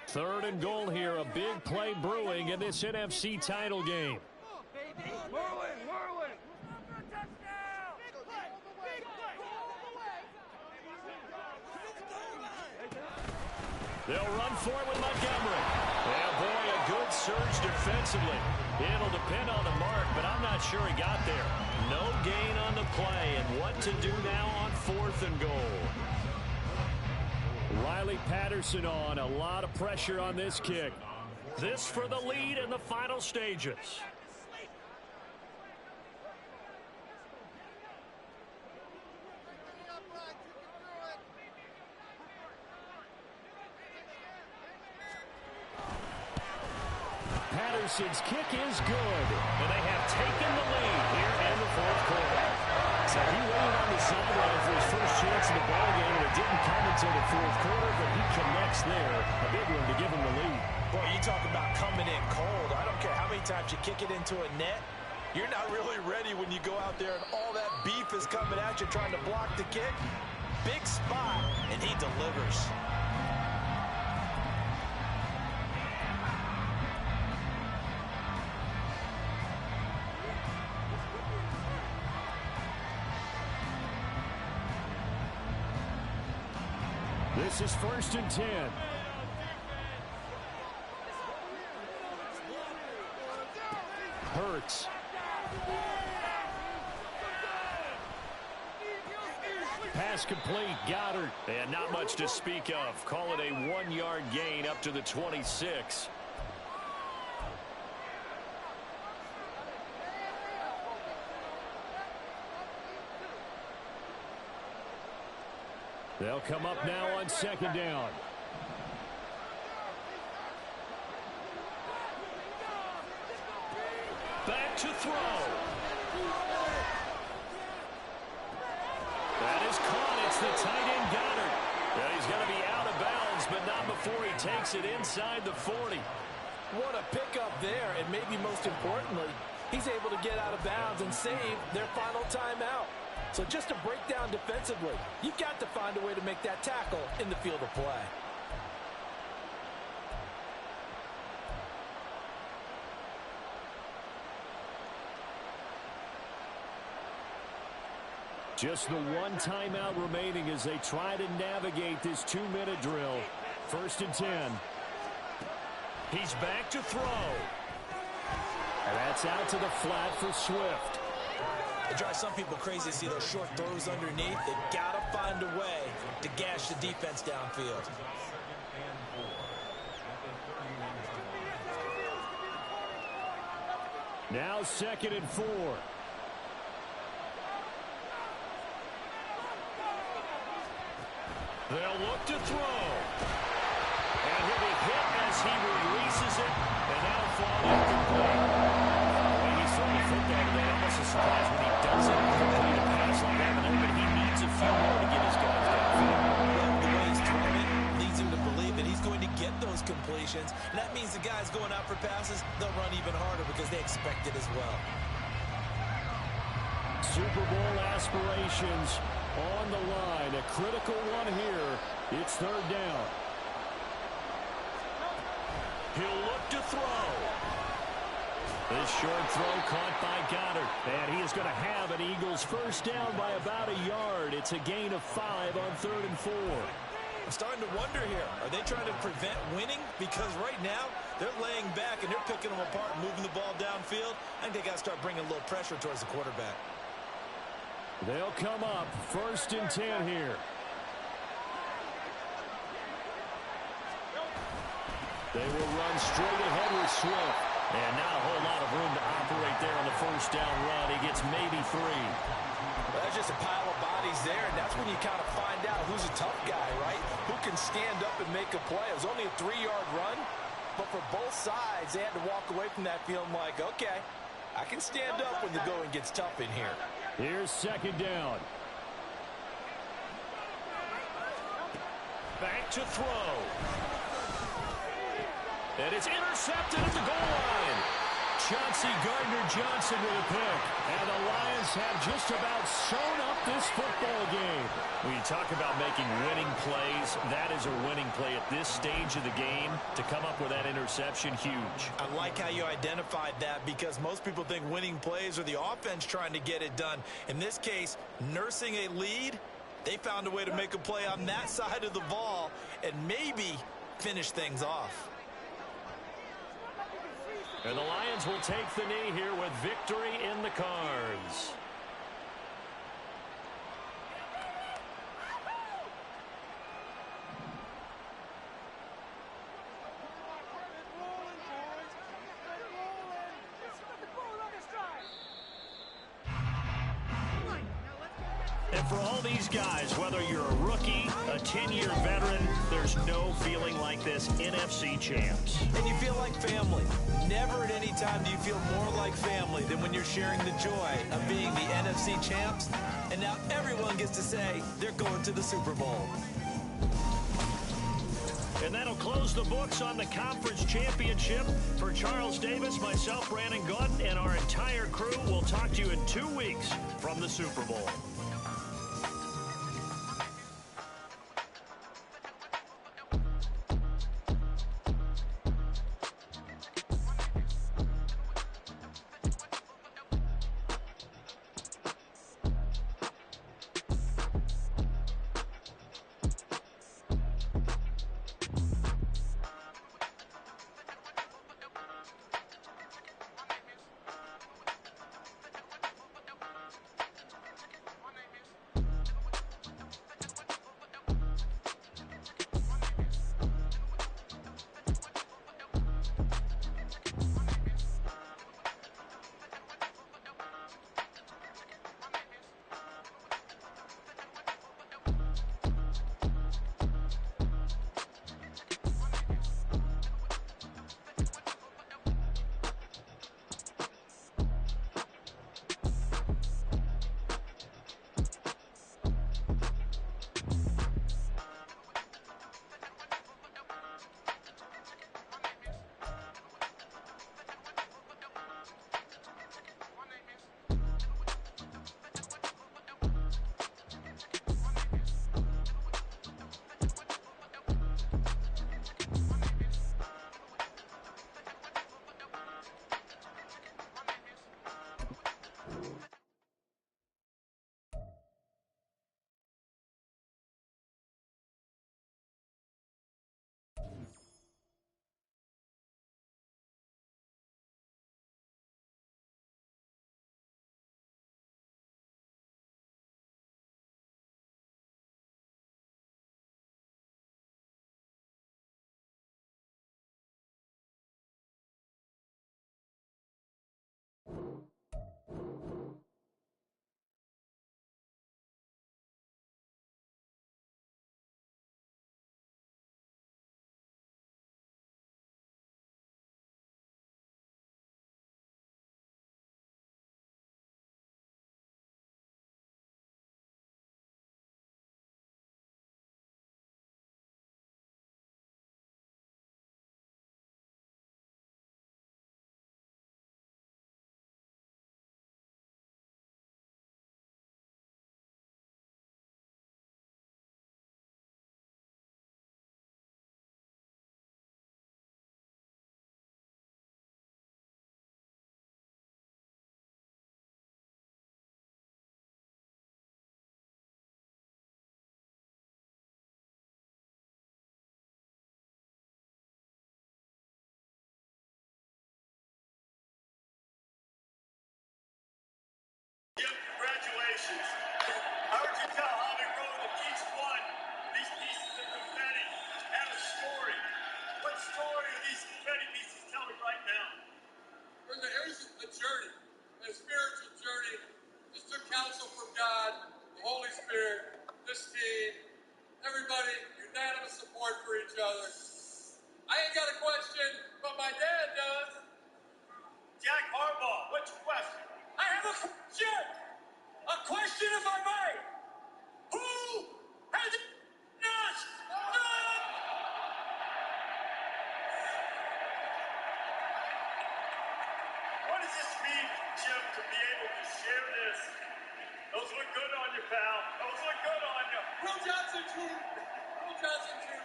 Third and goal here, a big play brewing in this NFC title game. They'll run for it with Montgomery. Yeah, boy, a good surge defensively. It'll depend on the mark, but I'm not sure he got there. No gain on the play, and what to do now on 4th and goal. Riley Patterson on. A lot of pressure on this kick. This for the lead in the final stages. Patterson's kick is good, and they have taken the lead here in the fourth quarter. So he waited on the sideline for his first chance in the ballgame, and it didn't come until the fourth quarter, but he connects there. A big one to give him the lead. Boy, you talk about coming in cold. I don't care how many times you kick it into a net. You're not really ready when you go out there and all that beef is coming at you trying to block the kick. Big spot, and he delivers. This is 1st and 10. Hurts. Pass complete. Goddard. And not much to speak of. Call it a 1-yard gain up to the 26. They'll come up now on 2nd down. Back to throw. That is caught. It's the tight end Goddard. Yeah, he's going to be out of bounds, but not before he takes it inside the 40. What a pickup there, and maybe most importantly, he's able to get out of bounds and save their final timeout. So just to break down defensively, you've got to find a way to make that tackle in the field of play. Just the one timeout remaining as they try to navigate this 2-minute drill. 1st and 10. He's back to throw. And that's out to the flat for Swift. It drives some people crazy to see those short throws underneath. They've got to find a way to gash the defense downfield. Now 2nd and 4. They'll look to throw. And he'll be hit as he releases it. And now fall incomplete. When he's throwing the football today, almost a surprise when he doesn't complete a pass like that. But he needs a few more to get his guys downfield. The way he's throwing it leads him to believe that he's going to get those completions. And that means the guys going out for passes, they'll run even harder because they expect it as well. Super Bowl aspirations on the line. A critical one here. It's 3rd down. He'll look to throw. This short throw caught by Goddard. And he is going to have an Eagles first down by about a yard. It's a gain of 5 on 3rd and 4. I'm starting to wonder here. Are they trying to prevent winning? Because right now, they're laying back and they're picking them apart, moving the ball downfield. I think they got to start bringing a little pressure towards the quarterback. They'll come up 1st and 10 here. They will run straight ahead with Swift. And not a whole lot of room to operate there on the first down run. He gets maybe 3. Well, there's just a pile of bodies there, and that's when you kind of find out who's a tough guy, right? Who can stand up and make a play. It was only a 3-yard run, But for both sides, they had to walk away from that feeling like, okay, I can stand up when the going gets tough in here. Here's second down. Back to throw. And it's intercepted at the goal line. Chauncey Gardner-Johnson with a pick. And the Lions have just about sewn up this football game. When you talk about making winning plays, that is a winning play at this stage of the game. To come up with that interception, huge. I like how you identified that, because most people think winning plays are the offense trying to get it done. In this case, nursing a lead, they found a way to make a play on that side of the ball and maybe finish things off. And the Lions will take the knee here with victory in the cards. And for all these guys, whether you're a rookie, a 10-year veteran, there's no feeling like this. NFC champs. And you feel like family. Never at any time do you feel more like family than when you're sharing the joy of being the NFC champs. And now everyone gets to say they're going to the Super Bowl. And that'll close the books on the conference championship. For Charles Davis, myself, Brandon Gaudin, and our entire crew, we'll talk to you in 2 weeks from the Super Bowl. Congratulations. I heard you tell Holly Road that each one of these pieces of confetti have a story. What story are these confetti pieces telling right now? Here's a journey, a spiritual journey. Just took counsel from God, the Holy Spirit, this team, everybody, unanimous support for each other. I ain't got a question. Jim, to be able to share this. Those look good on you, pal. Those look good on you. Will Johnson, too. Will Johnson, too.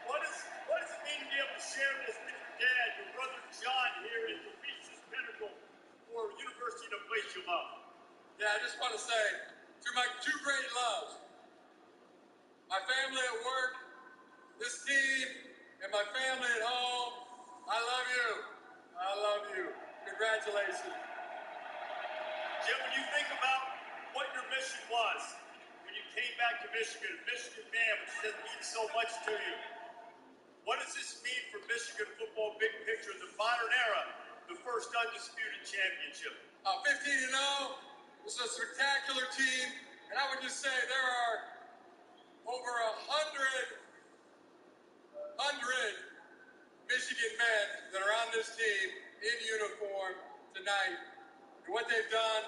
What does it mean to be able to share this with your dad, your brother John here, and to reach this pinnacle for University of the place you love? Yeah, I just want to say, to my two great loves, my family at work, this team, and my family at home, I love you. I love you. Congratulations. Jim, when you think about what your mission was when you came back to Michigan, Michigan man, which says means so much to you, what does this mean for Michigan football big picture, the modern era, the first undisputed championship? 15-0. This is a spectacular team, and I would just say there are over 100 Michigan men that are on this team in uniform tonight. And what they've done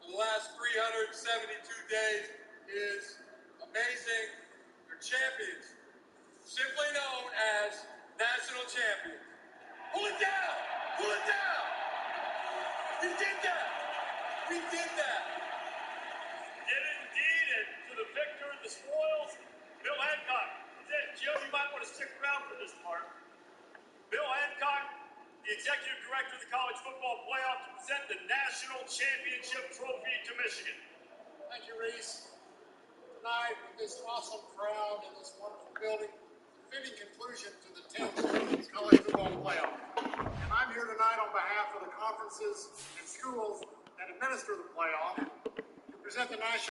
for the last 372 days is amazing. They're champions, simply known as national champions. Pull it down! Pull it down! We did that! We did that! Did indeed, and to the victor, the spoils, Bill Hancock. Jim, you might want to stick around for this part. Bill Hancock, the executive director of the college football playoff, to present the national championship trophy to Michigan. Thank you, Reese. Tonight, with this awesome crowd and this wonderful building, fitting conclusion to the 10th college football playoff. And I'm here tonight on behalf of the conferences and schools that administer the playoff to present the national